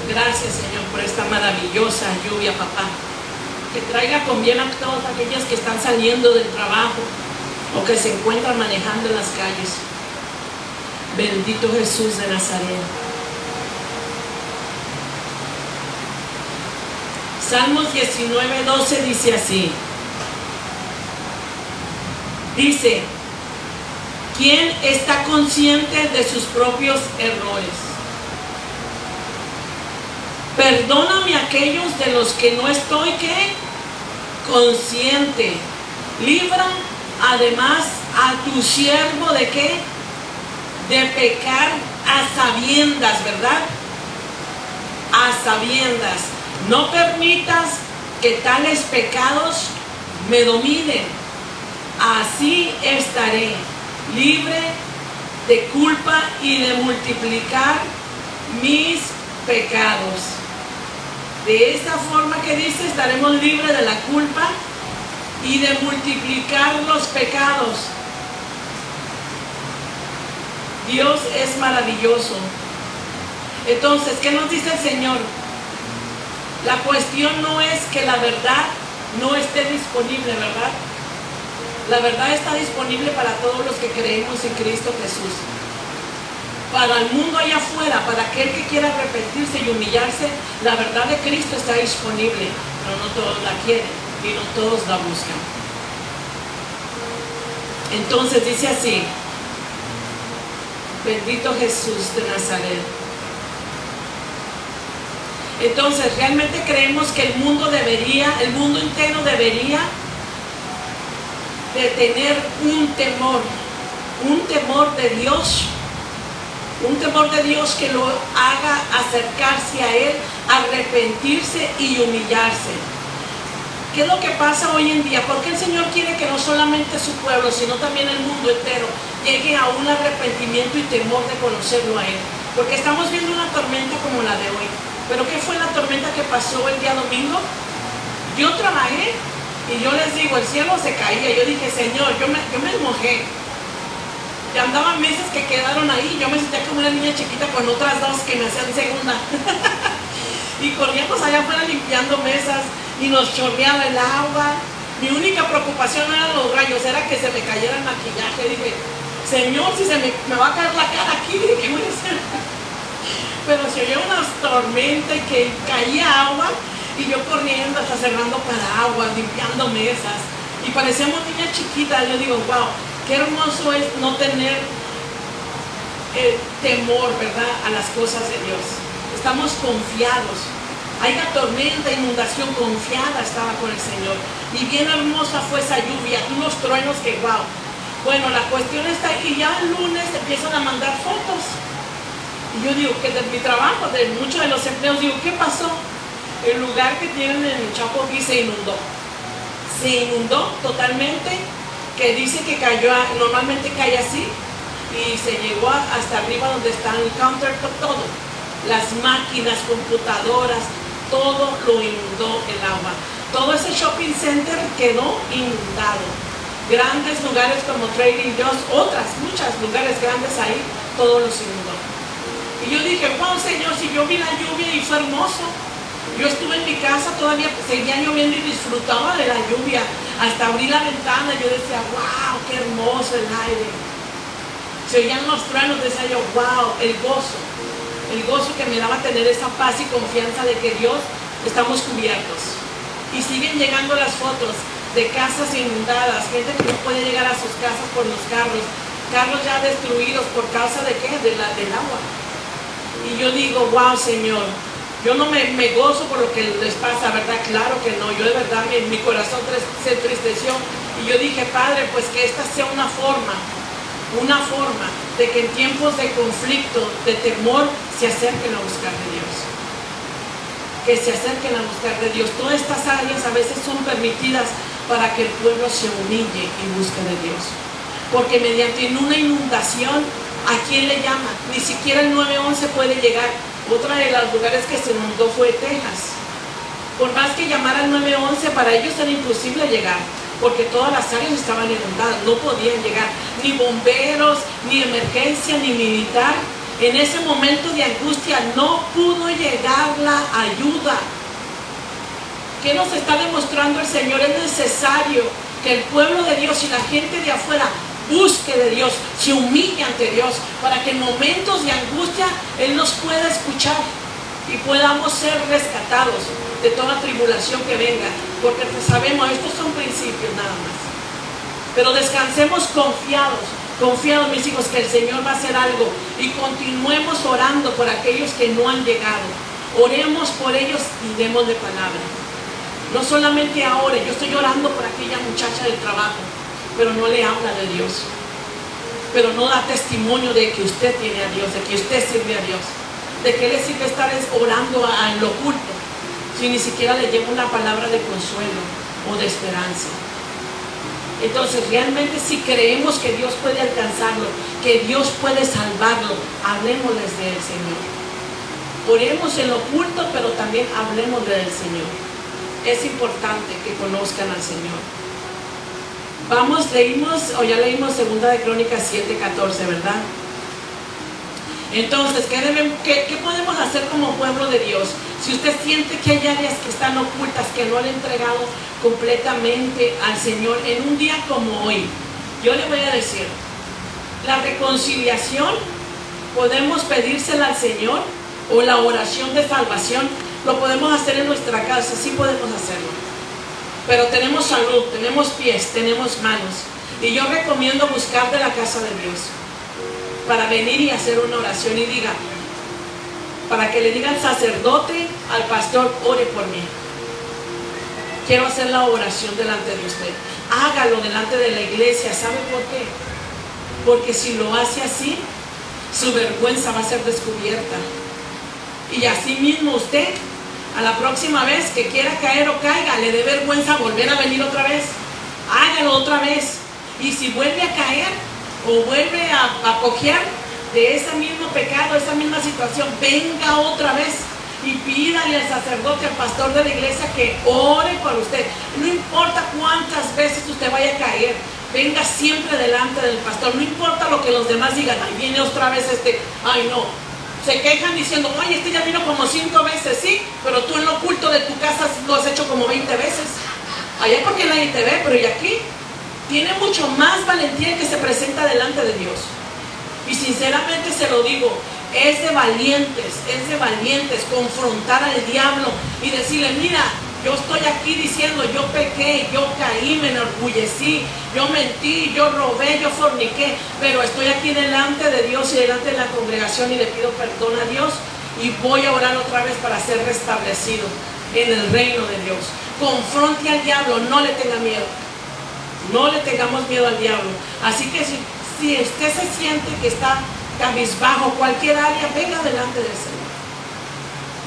Gracias, Señor, por esta maravillosa lluvia, papá. Que traiga con bien a todas aquellas que están saliendo del trabajo o que se encuentran manejando en las calles. Bendito Jesús de Nazaret. Salmos 19:12 dice así. Dice, ¿quién está consciente de sus propios errores? Perdóname a aquellos de los que no estoy, ¿qué? Consciente. Libra además a tu siervo de ¿qué? De pecar a sabiendas, ¿verdad? A sabiendas. No permitas que tales pecados me dominen. Así estaré libre de culpa y de multiplicar mis pecados. De esa forma que dice, estaremos libres de la culpa y de multiplicar los pecados. Dios es maravilloso. Entonces, ¿qué nos dice el Señor? La cuestión no es que la verdad no esté disponible, ¿verdad? La verdad está disponible para todos los que creemos en Cristo Jesús. Para el mundo allá afuera, para aquel que quiera arrepentirse y humillarse, la verdad de Cristo está disponible, pero no todos la quieren y no todos la buscan. Entonces dice así, bendito Jesús de Nazaret. Entonces, realmente creemos que el mundo entero debería de tener un temor de Dios. Un temor de Dios que lo haga acercarse a Él, arrepentirse y humillarse. ¿Qué es lo que pasa hoy en día? Porque el Señor quiere que no solamente su pueblo, sino también el mundo entero llegue a un arrepentimiento y temor de conocerlo a Él. Porque estamos viendo una tormenta como la de hoy. ¿Pero qué fue la tormenta que pasó el día domingo? Yo trabajé y yo les digo, el cielo se caía. Yo dije, Señor, yo me mojé. Y andaban mesas que quedaron ahí. Yo me sentía como una niña chiquita con otras dos que me hacían segunda. Y corríamos allá afuera limpiando mesas y nos chorreaba el agua. Mi única preocupación no eran los rayos, era que se me cayera el maquillaje. Dije, Señor, si me va a caer la cara aquí, dije, ¿qué voy a hacer? Pero se oyó una tormenta y que caía agua y yo corriendo hasta cerrando paraguas, limpiando mesas. Y parecíamos niñas chiquitas. Yo digo, wow, qué hermoso es no tener temor, ¿verdad?, a las cosas de Dios. Estamos confiados. Haya tormenta, inundación, confiada estaba con el Señor. Y bien hermosa fue esa lluvia, unos truenos que wow. Bueno, la cuestión está aquí, ya el lunes empiezan a mandar fotos. Y yo digo que de mi trabajo, de muchos de los empleos, digo, ¿qué pasó? El lugar que tienen en Chapogui se inundó. Se inundó totalmente, que dice que cayó, normalmente cae así, y se llegó hasta arriba donde está el countertop, todo. Las máquinas, computadoras, todo lo inundó el agua. Todo ese shopping center quedó inundado. Grandes lugares como Trading Joe's, muchos lugares grandes ahí, todos los inundó. Y yo dije, wow, Señor, si yo vi la lluvia y fue hermoso. Yo estuve en mi casa, todavía seguía lloviendo y disfrutaba de la lluvia. Hasta abrí la ventana y yo decía, wow, qué hermoso el aire. Se oían los truenos, decía yo, wow, el gozo que me daba tener esa paz y confianza de que Dios, estamos cubiertos. Y siguen llegando las fotos de casas inundadas, gente que no puede llegar a sus casas por los carros. carros ya destruidos por causa de qué, del agua. Y yo digo, wow, Señor, yo no me gozo por lo que les pasa, ¿verdad? Claro que no, yo de verdad mi corazón se entristeció. Y yo dije, Padre, pues que esta sea una forma de que en tiempos de conflicto, de temor, se acerquen a buscar de Dios. Que se acerquen a buscar de Dios. Todas estas áreas a veces son permitidas para que el pueblo se humille y busque de Dios. Porque mediante una inundación, ¿a quién le llama? Ni siquiera el 911 puede llegar. Otra de los lugares que se inundó fue Texas. Por más que llamara al 911, para ellos era imposible llegar, porque todas las áreas estaban inundadas, no podían llegar, ni bomberos, ni emergencia, ni militar. En ese momento de angustia no pudo llegar la ayuda. ¿Qué nos está demostrando el Señor? Es necesario que el pueblo de Dios y la gente de afuera busque de Dios, se humille ante Dios, para que en momentos de angustia Él nos pueda escuchar y podamos ser rescatados de toda tribulación que venga, porque sabemos, estos son principios nada más. Pero descansemos confiados, mis hijos, que el Señor va a hacer algo, y continuemos orando por aquellos que no han llegado. Oremos por ellos y démosle palabra. No solamente ahora, yo estoy orando por aquella muchacha del trabajo, pero no le habla de Dios, pero no da testimonio de que usted tiene a Dios, de que usted sirve a Dios, de que le sirve estar orando en lo oculto, si ni siquiera le lleva una palabra de consuelo o de esperanza. Entonces realmente, si creemos que Dios puede alcanzarlo, que Dios puede salvarlo, hablemosles del Señor. Oremos en lo oculto, pero también hablemosle del Señor. Es importante que conozcan al Señor. Ya leímos 2 de Crónicas 7:14, ¿verdad? Entonces, ¿qué podemos hacer como pueblo de Dios? Si usted siente que hay áreas que están ocultas, que no le han entregado completamente al Señor, en un día como hoy, yo le voy a decir, la reconciliación podemos pedírsela al Señor, o la oración de salvación, lo podemos hacer en nuestra casa, sí podemos hacerlo. Pero tenemos salud, tenemos pies, tenemos manos. Y yo recomiendo buscar de la casa de Dios para venir y hacer una oración y diga, para que le diga al sacerdote, al pastor, ore por mí. Quiero hacer la oración delante de usted. Hágalo delante de la iglesia. ¿Sabe por qué? Porque si lo hace así, su vergüenza va a ser descubierta. Y así mismo usted, a la próxima vez que quiera caer o caiga, le dé vergüenza volver a venir otra vez. Hágalo otra vez. Y si vuelve a caer o vuelve a cojear de ese mismo pecado, esa misma situación, venga otra vez y pídale al sacerdote, al pastor de la iglesia, que ore por usted. No importa cuántas veces usted vaya a caer, venga siempre delante del pastor. No importa lo que los demás digan, ay, viene otra vez ay no. Se quejan diciendo, ay, este ya vino como 5 veces, sí, pero tú en lo oculto de tu casa lo has hecho como 20 veces. Allá porque nadie te ve, pero y aquí tiene mucho más valentía el que se presenta delante de Dios. Y sinceramente se lo digo, es de valientes confrontar al diablo y decirle, mira, yo estoy aquí diciendo, yo pequé, yo caí, me enorgullecí, yo mentí, yo robé, yo forniqué, pero estoy aquí delante de Dios y delante de la congregación y le pido perdón a Dios y voy a orar otra vez para ser restablecido en el reino de Dios. Confronte al diablo, no le tenga miedo, no le tengamos miedo al diablo. Así que si usted se siente que está cabizbajo, cualquier área, venga delante del Señor.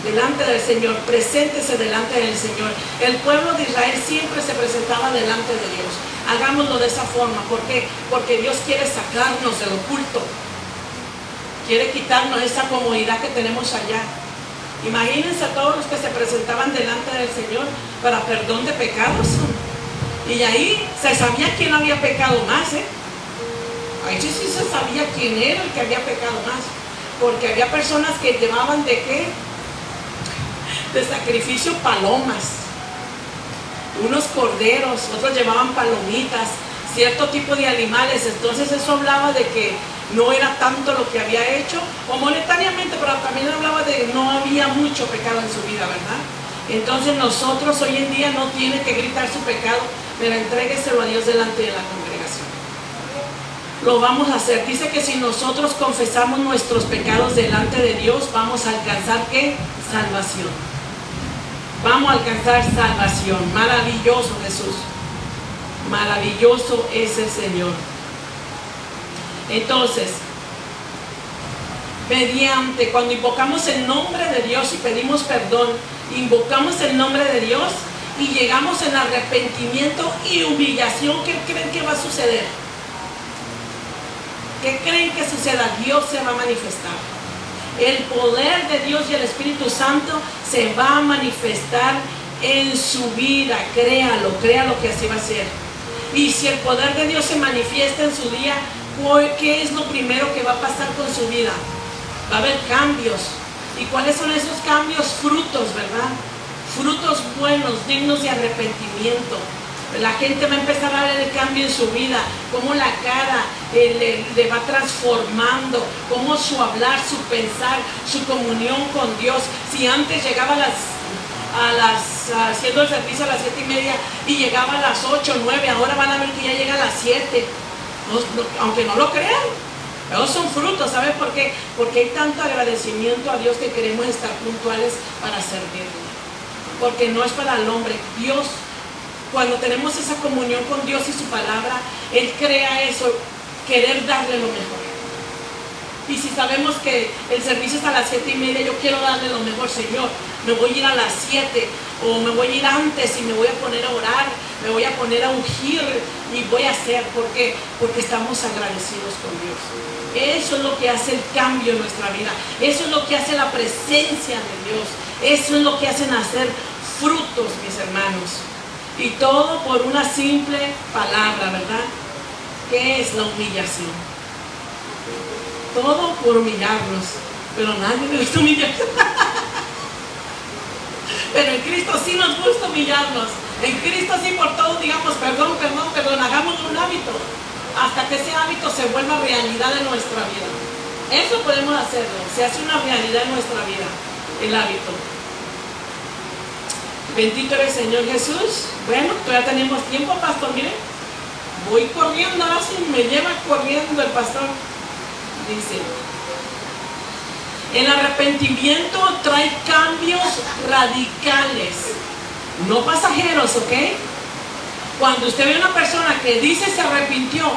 Delante del Señor, preséntese delante del Señor. El pueblo de Israel siempre se presentaba delante de Dios. Hagámoslo de esa forma. ¿Por qué? Porque Dios quiere sacarnos del oculto. Quiere quitarnos esa comodidad que tenemos allá. Imagínense a todos los que se presentaban delante del Señor para perdón de pecados. Y ahí se sabía quién había pecado más, Ahí sí se sabía quién era el que había pecado más. Porque había personas que llevaban ¿de qué? De sacrificio palomas, unos corderos, otros llevaban palomitas, cierto tipo de animales. Entonces eso hablaba de que no era tanto lo que había hecho, o monetariamente, pero también hablaba de que no había mucho pecado en su vida, ¿verdad? Entonces nosotros hoy en día no tiene que gritar su pecado, pero entrégueselo a Dios delante de la congregación. lo vamos a hacer. Dice que si nosotros confesamos nuestros pecados delante de Dios, vamos a alcanzar ¿qué? Salvación. Vamos a alcanzar salvación. Maravilloso Jesús. Maravilloso es el Señor. Entonces, cuando invocamos el nombre de Dios y pedimos perdón, invocamos el nombre de Dios y llegamos en arrepentimiento y humillación, ¿qué creen que va a suceder? ¿Qué creen que suceda? Dios se va a manifestar. El poder de Dios y el Espíritu Santo se va a manifestar en su vida. Créalo que así va a ser. Y si el poder de Dios se manifiesta en su día, ¿qué es lo primero que va a pasar con su vida? Va a haber cambios. ¿Y cuáles son esos cambios? Frutos, ¿verdad? Frutos buenos, dignos de arrepentimiento. La gente va a empezar a ver el cambio en su vida, cómo la cara le va transformando, cómo su hablar, su pensar, su comunión con Dios. Si antes llegaba haciendo el servicio a las 7:30 y llegaba a las 8, 9, ahora van a ver que ya llega a las 7, aunque no lo crean. Esos son frutos, ¿sabes por qué? Porque hay tanto agradecimiento a Dios que queremos estar puntuales para servirle. Porque no es para el hombre. Dios, cuando tenemos esa comunión con Dios y su palabra, Él crea eso, querer darle lo mejor. Y si sabemos que el servicio es a las 7:30, yo quiero darle lo mejor, Señor. Me voy a ir a las 7 o me voy a ir antes y me voy a poner a orar, me voy a poner a ungir y voy a hacer. ¿Por qué? Porque estamos agradecidos con Dios. Eso es lo que hace el cambio en nuestra vida. Eso es lo que hace la presencia de Dios. Eso es lo que hace nacer frutos, mis hermanos. Y todo por una simple palabra, ¿verdad? ¿Qué es la humillación? Todo por humillarnos. Pero nadie le gusta humillarnos. Pero en Cristo sí nos gusta humillarnos. En Cristo sí por todo digamos perdón, hagámoslo un hábito. Hasta que ese hábito se vuelva realidad en nuestra vida. Eso podemos hacerlo. Se hace una realidad en nuestra vida. El hábito. Bendito eres Señor Jesús. Bueno, todavía tenemos tiempo, pastor. Miren, voy corriendo, ahora sí me lleva corriendo el pastor. Dice, el arrepentimiento trae cambios radicales, no pasajeros, ¿ok? Cuando usted ve a una persona que dice se arrepintió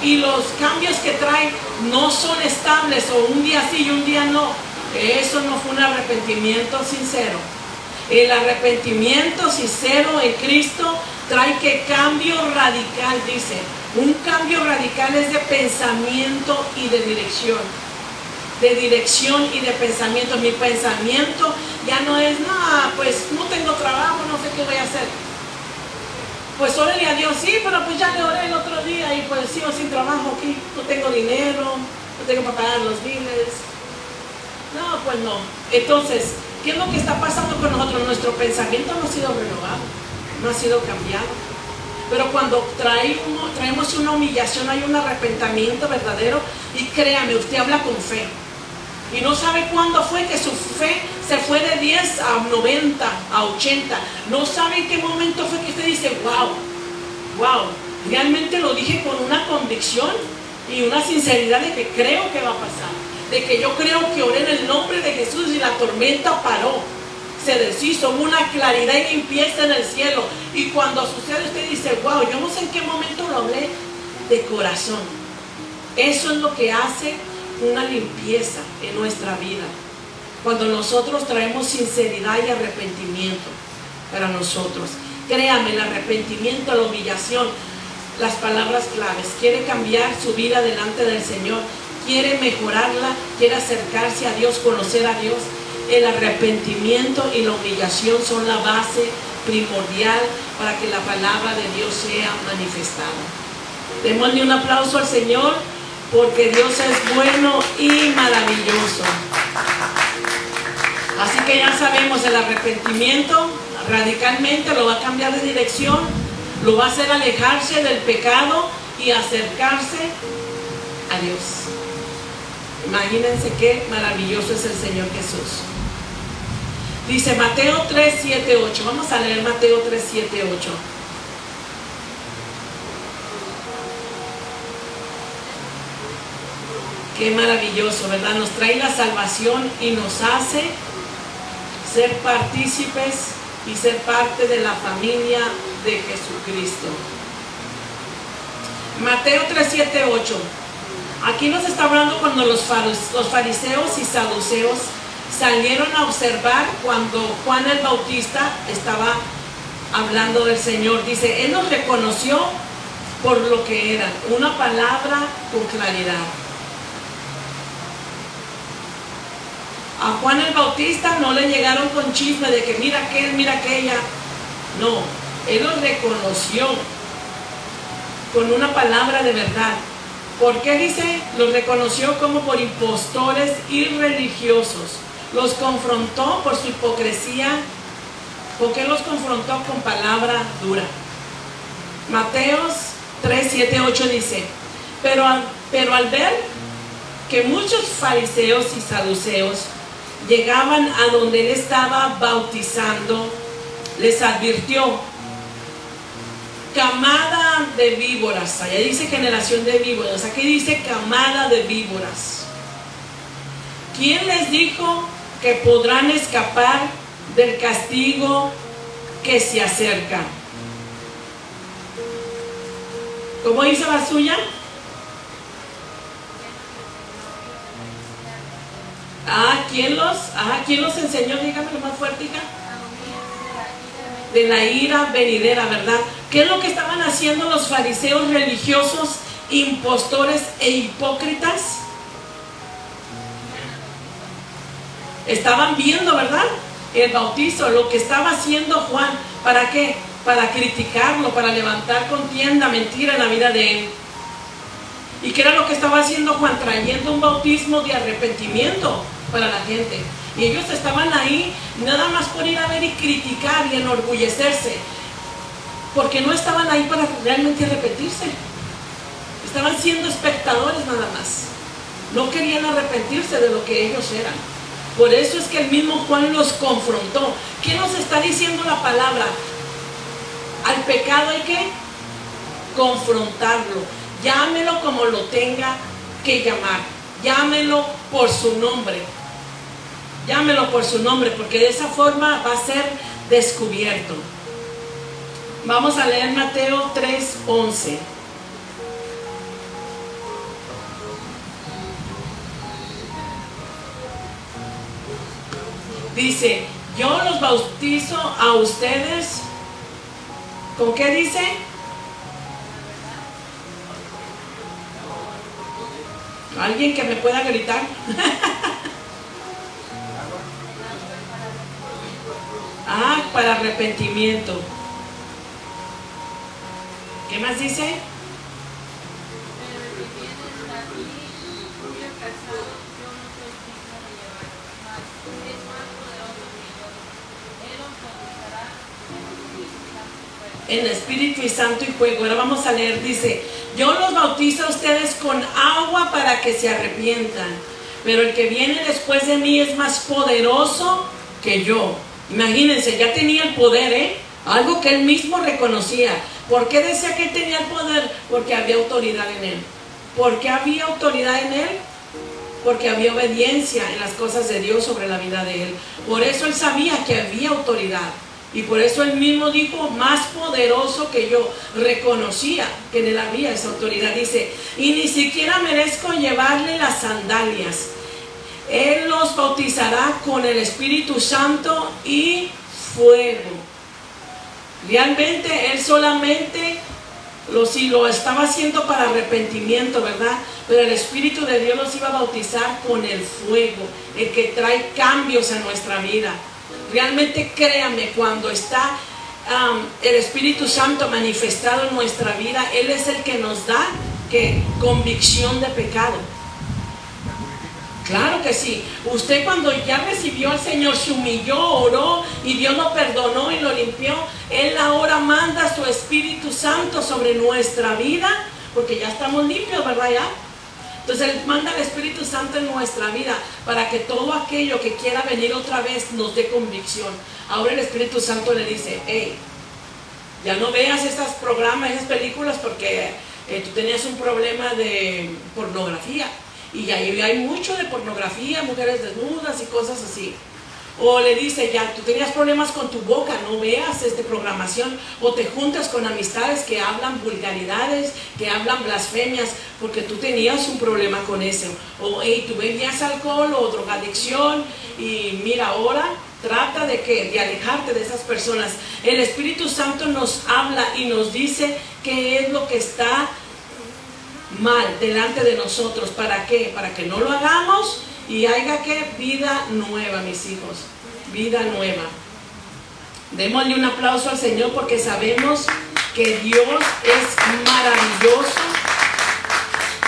y los cambios que trae no son estables, o un día sí y un día no, eso no fue un arrepentimiento sincero. El arrepentimiento sincero en Cristo trae que cambio radical, dice. Un cambio radical es de pensamiento y de dirección. De dirección y de pensamiento. Mi pensamiento ya no es, no, pues no tengo trabajo, no sé qué voy a hacer. Pues órale a Dios, sí, pero pues ya le oré el otro día y pues sigo sin trabajo aquí. No tengo dinero, no tengo para pagar los biles. No, pues no. Entonces, ¿qué es lo que está pasando con nosotros? Nuestro pensamiento no ha sido renovado, no ha sido cambiado. Pero cuando traemos una humillación, hay un arrepentimiento verdadero. Y créame, usted habla con fe. Y no sabe cuándo fue que su fe se fue de 10 a 90, a 80. No sabe en qué momento fue que usted dice, wow, realmente lo dije con una convicción y una sinceridad de que creo que va a pasar. De que yo creo que oré en el nombre de Jesús y la tormenta paró, se deshizo, hubo una claridad y limpieza en el cielo. Y cuando sucede usted dice, wow, yo no sé en qué momento lo hablé de corazón. Eso es lo que hace una limpieza en nuestra vida. Cuando nosotros traemos sinceridad y arrepentimiento para nosotros. Créame, el arrepentimiento, la humillación, las palabras claves. Quiere cambiar su vida delante del Señor. Quiere mejorarla, quiere acercarse a Dios, conocer a Dios. El arrepentimiento y la humillación son la base primordial para que la palabra de Dios sea manifestada. Démosle un aplauso al Señor, porque Dios es bueno y maravilloso. Así que ya sabemos, el arrepentimiento radicalmente lo va a cambiar de dirección, lo va a hacer alejarse del pecado y acercarse a Dios. Imagínense qué maravilloso es el Señor Jesús. Dice Mateo 3, 7, 8. Vamos a leer Mateo 3, 7, 8. Qué maravilloso, ¿verdad? Nos trae la salvación y nos hace ser partícipes y ser parte de la familia de Jesucristo. Mateo 3, 7, 8. Aquí nos está hablando cuando los fariseos y saduceos salieron a observar cuando Juan el Bautista estaba hablando del Señor. Dice, Él nos reconoció por lo que eran, una palabra con claridad. A Juan el Bautista no le llegaron con chisme de que mira aquel, mira aquella. No, Él los reconoció con una palabra de verdad. ¿Por qué dice? Los reconoció como por impostores y religiosos. Los confrontó por su hipocresía. ¿Por qué los confrontó con palabra dura? Mateos 3, 7, 8 dice, pero al ver que muchos fariseos y saduceos llegaban a donde él estaba bautizando, les advirtió, camada de víboras. Allá dice generación de víboras, aquí dice camada de víboras. ¿Quién les dijo que podrán escapar del castigo que se acerca? ¿Cómo dice la suya? ¿Quién los enseñó? Dígamelo más fuerte, hija. De la ira venidera, ¿verdad? ¿Qué es lo que estaban haciendo los fariseos religiosos, impostores e hipócritas? Estaban viendo, ¿verdad? El bautizo, lo que estaba haciendo Juan. ¿Para qué? Para criticarlo, para levantar contienda, mentira en la vida de él. ¿Y qué era lo que estaba haciendo Juan? Trayendo un bautismo de arrepentimiento para la gente. Y ellos estaban ahí nada más por ir a ver y criticar y enorgullecerse, porque no estaban ahí para realmente arrepentirse. Estaban siendo espectadores nada más. No querían arrepentirse de lo que ellos eran. Por eso es que el mismo Juan los confrontó. ¿Qué nos está diciendo la palabra? Al pecado hay que confrontarlo. Llámelo como lo tenga que llamar. Llámelo por su nombre. Llámelo por su nombre, porque de esa forma va a ser descubierto. Vamos a leer Mateo 3:11. Dice, yo los bautizo a ustedes. ¿Con qué dice? ¿Alguien que me pueda gritar? Para arrepentimiento. ¿Qué más dice? En Espíritu y Santo y fuego. Ahora vamos a leer, dice, yo los bautizo a ustedes con agua para que se arrepientan, pero el que viene después de mí es más poderoso que yo. Imagínense, ya tenía el poder, algo que él mismo reconocía. ¿Por qué decía que él tenía el poder? Porque había autoridad en él. ¿Por qué había autoridad en él? Porque había obediencia en las cosas de Dios sobre la vida de él. Por eso él sabía que había autoridad. Y por eso él mismo dijo, más poderoso que yo. Reconocía que en él había esa autoridad. Dice, y ni siquiera merezco llevarle las sandalias. Él los bautizará con el Espíritu Santo y fuego. Realmente él solamente lo estaba haciendo para arrepentimiento, ¿verdad? Pero el Espíritu de Dios los iba a bautizar con el fuego, el que trae cambios en nuestra vida. Realmente créame, cuando está el Espíritu Santo manifestado en nuestra vida, Él es el que nos da convicción de pecado. Claro que sí. Usted cuando ya recibió al Señor, se humilló, oró y Dios lo perdonó y lo limpió. Él ahora manda su Espíritu Santo sobre nuestra vida, porque ya estamos limpios, ¿verdad? Ya. Entonces Él manda el Espíritu Santo en nuestra vida para que todo aquello que quiera venir otra vez nos dé convicción. Ahora el Espíritu Santo le dice, hey, ya no veas esos programas, esas películas, porque tú tenías un problema de pornografía. Y ahí hay mucho de pornografía, mujeres desnudas y cosas así. O le dice, ya, tú tenías problemas con tu boca, no veas programación. O te juntas con amistades que hablan vulgaridades, que hablan blasfemias, porque tú tenías un problema con eso. O hey, tú bebías alcohol o drogadicción, y mira, ahora trata de alejarte de esas personas. El Espíritu Santo nos habla y nos dice qué es lo que está mal delante de nosotros. ¿Para qué? Para que no lo hagamos y haya que vida nueva, mis hijos, vida nueva. Démosle un aplauso al Señor porque sabemos que Dios es maravilloso.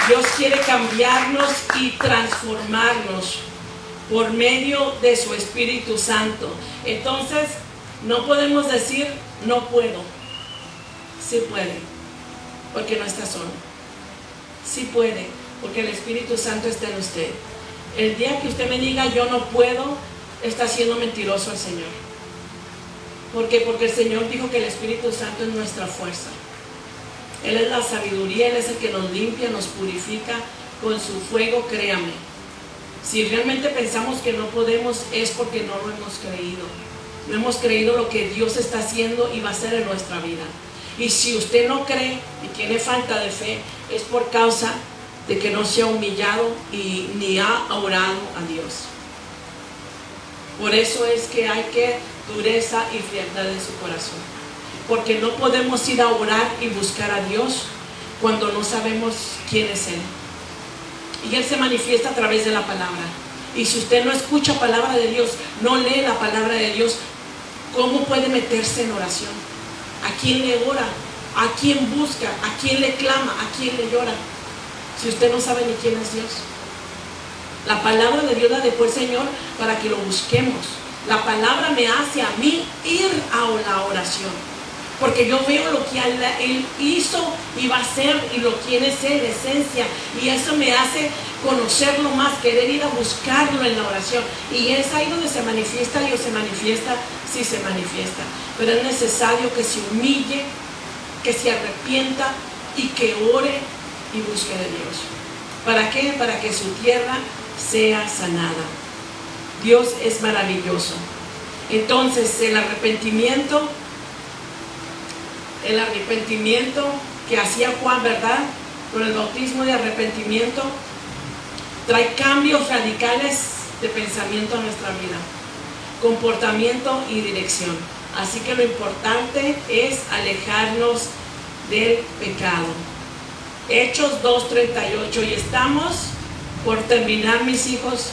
Dios quiere cambiarnos y transformarnos por medio de su Espíritu Santo. Entonces, no podemos decir, no puedo. Sí puede, porque no está solo. Sí puede, porque el Espíritu Santo está en usted. El día que usted me diga, yo no puedo, está siendo mentiroso al Señor. ¿Por qué? Porque el Señor dijo que el Espíritu Santo es nuestra fuerza. Él es la sabiduría, Él es el que nos limpia, nos purifica con su fuego, créame. Si realmente pensamos que no podemos, es porque no lo hemos creído. No hemos creído lo que Dios está haciendo y va a hacer en nuestra vida. Y si usted no cree y tiene falta de fe, es por causa de que no se ha humillado y ni ha orado a Dios. Por eso es que hay que dureza y frialdad en su corazón. Porque no podemos ir a orar y buscar a Dios cuando no sabemos quién es Él. Y Él se manifiesta a través de la palabra. Y si usted no escucha palabra de Dios, no lee la palabra de Dios, ¿cómo puede meterse en oración? ¿A quién le ora? ¿A quién busca? ¿A quién le clama? ¿A quién le llora? Si usted no sabe ni quién es Dios. La palabra de Dios la dejó el Señor para que lo busquemos. La palabra me hace a mí ir a la oración. Porque yo veo lo que Él hizo y va a hacer y lo quién es Él, esencia. Y eso me hace conocerlo más, querer ir a buscarlo en la oración. Y es ahí donde se manifiesta, Dios se manifiesta, sí se manifiesta. Pero es necesario que se humille, que se arrepienta y que ore y busque de Dios. ¿Para qué? Para que su tierra sea sanada. Dios es maravilloso. Entonces, el arrepentimiento que hacía Juan, ¿verdad? Con el bautismo de arrepentimiento, trae cambios radicales de pensamiento a nuestra vida, comportamiento y dirección. Así que lo importante es alejarnos del pecado. Hechos 2:38, y estamos por terminar, mis hijos.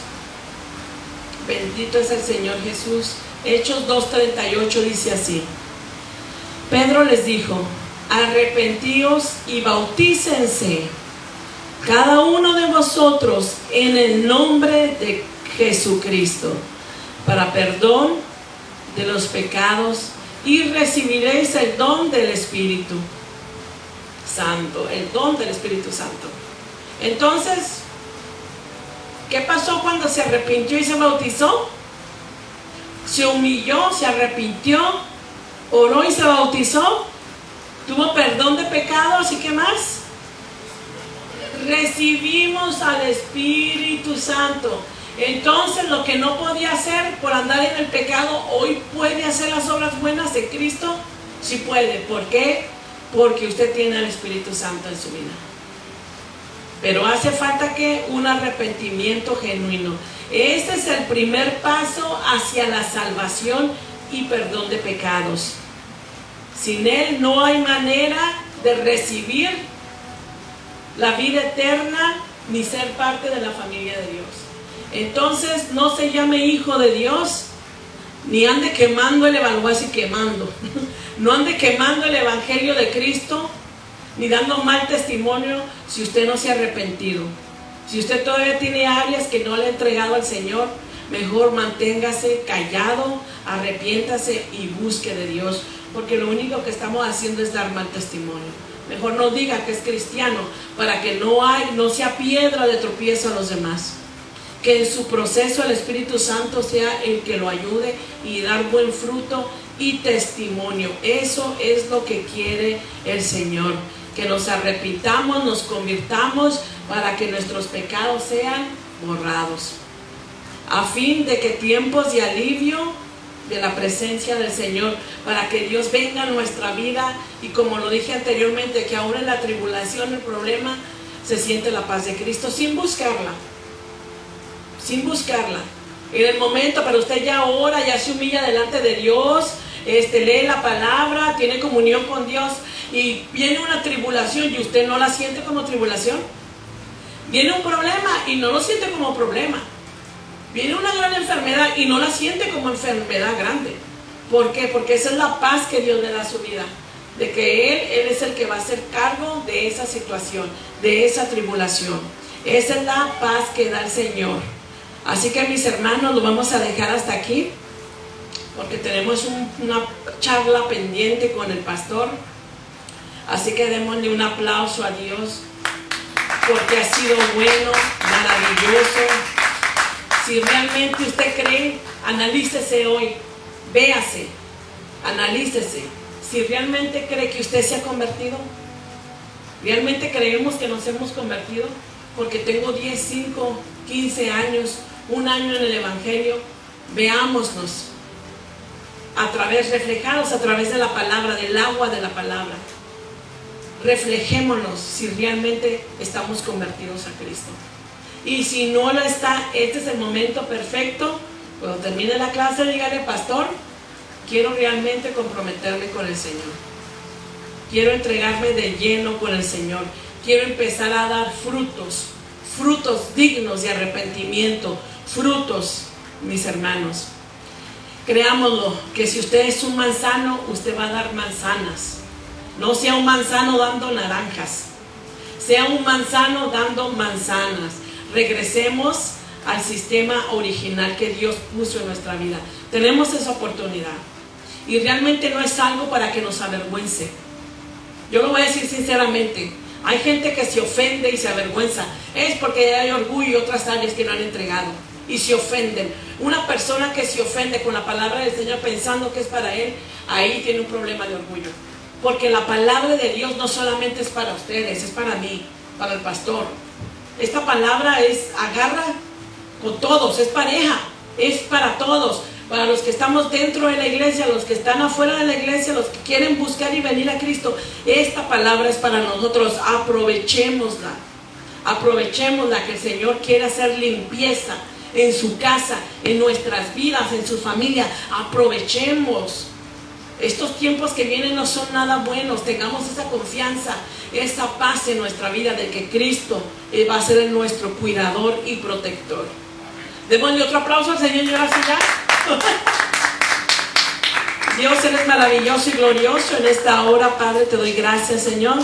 Bendito es el Señor Jesús. Hechos 2:38 dice así: Pedro les dijo, arrepentíos y bautícense cada uno de vosotros en el nombre de Jesucristo para perdón de los pecados y recibiréis el don del Espíritu Santo, el don del Espíritu Santo. Entonces, ¿qué pasó cuando se arrepintió y se bautizó? Se humilló, se arrepintió, oró y se bautizó, tuvo perdón de pecados y ¿qué más? Recibimos al Espíritu Santo. Entonces lo que no podía hacer por andar en el pecado, hoy puede hacer las obras buenas de Cristo. Sí puede. ¿Por qué? Porque usted tiene al Espíritu Santo en su vida. Pero hace falta que un arrepentimiento genuino. Este es el primer paso hacia la salvación y perdón de pecados. Sin Él no hay manera de recibir la vida eterna ni ser parte de la familia de Dios. Entonces no se llame hijo de Dios, ni ande quemando el evangelio, voy a decir quemando, no ande quemando el evangelio de Cristo, ni dando mal testimonio si usted no se ha arrepentido. Si usted todavía tiene áreas que no le ha entregado al Señor, mejor manténgase callado, arrepiéntase y busque de Dios, porque lo único que estamos haciendo es dar mal testimonio. Mejor no diga que es cristiano, para que no sea piedra de tropiezo a los demás. Que en su proceso el Espíritu Santo sea el que lo ayude y dar buen fruto y testimonio. Eso es lo que quiere el Señor, que nos arrepintamos, nos convirtamos para que nuestros pecados sean borrados, a fin de que tiempos de alivio de la presencia del Señor, para que Dios venga a nuestra vida, y como lo dije anteriormente, que ahora en la tribulación, el problema, se siente la paz de Cristo sin buscarla, en el momento. Pero usted ya ora, ya se humilla delante de Dios, lee la palabra, tiene comunión con Dios, y viene una tribulación y usted no la siente como tribulación. Viene un problema y no lo siente como problema. Viene una gran enfermedad y no la siente como enfermedad grande. ¿Por qué? Porque esa es la paz que Dios le da a su vida, de que Él es el que va a hacer cargo de esa situación, de esa tribulación. Esa es la paz que da el Señor. Así que, mis hermanos, lo vamos a dejar hasta aquí, porque tenemos una charla pendiente con el pastor. Así que démosle un aplauso a Dios, porque ha sido bueno, maravilloso. Si realmente usted cree, analícese hoy, véase, analícese. Si realmente cree que usted se ha convertido, realmente creemos que nos hemos convertido, porque tengo 10, 5, 15 años, un año en el Evangelio. Veámonos reflejados a través de la palabra, del agua de la palabra. Reflejémonos si realmente estamos convertidos a Cristo. Y si no lo está, este es el momento perfecto. Cuando termine la clase, dígale: pastor, quiero realmente comprometerme con el Señor, quiero entregarme de lleno con el Señor, quiero empezar a dar frutos dignos de arrepentimiento, frutos, mis hermanos. Creámoslo, que si usted es un manzano, usted va a dar manzanas. No sea un manzano dando naranjas, sea un manzano dando manzanas. Regresemos al sistema original que Dios puso en nuestra vida. Tenemos esa oportunidad, y realmente no es algo para que nos avergüence. Yo lo voy a decir sinceramente, hay gente que se ofende y se avergüenza, es porque hay orgullo y otras áreas que no han entregado, y se ofenden. Una persona que se ofende con la palabra del Señor pensando que es para él, ahí tiene un problema de orgullo, porque la palabra de Dios no solamente es para ustedes, es para mí, para el pastor. Esta palabra agarra con todos, es pareja, es para todos, para los que estamos dentro de la iglesia, los que están afuera de la iglesia, los que quieren buscar y venir a Cristo. Esta palabra es para nosotros. Aprovechémosla, que el Señor quiere hacer limpieza en su casa, en nuestras vidas, en su familia. Aprovechemos. Estos tiempos que vienen no son nada buenos. Tengamos esa confianza, esa paz en nuestra vida, de que Cristo va a ser nuestro cuidador y protector. Démosle otro aplauso al Señor. Gracias. Dios, eres maravilloso y glorioso en esta hora, Padre. Te doy gracias, Señor,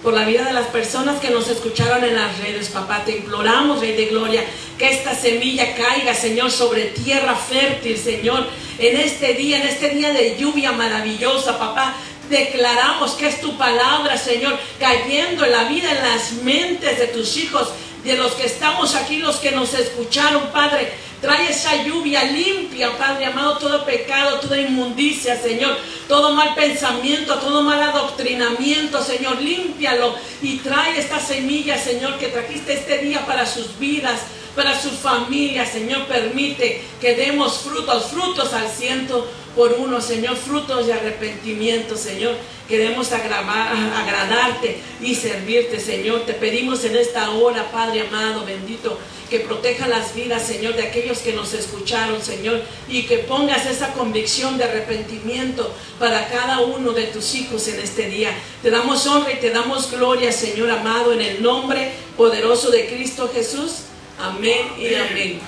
por la vida de las personas que nos escucharon en las redes, papá. Te imploramos, Rey de Gloria, que esta semilla caiga, Señor, sobre tierra fértil, Señor, en este día de lluvia maravillosa, papá. Declaramos que es tu palabra, Señor, cayendo en la vida, en las mentes de tus hijos, de los que estamos aquí, los que nos escucharon, Padre. Trae esa lluvia limpia, Padre amado, todo pecado, toda inmundicia, Señor, todo mal pensamiento, todo mal adoctrinamiento, Señor, límpialo y trae esta semilla, Señor, que trajiste este día para sus vidas, para su familia, Señor. Permite que demos frutos al 100%, Señor, frutos de arrepentimiento, Señor. Queremos agradarte y servirte, Señor. Te pedimos en esta hora, Padre amado, bendito, que proteja las vidas, Señor, de aquellos que nos escucharon, Señor, y que pongas esa convicción de arrepentimiento para cada uno de tus hijos en este día. Te damos honra y te damos gloria, Señor amado, en el nombre poderoso de Cristo Jesús. Amén y amén.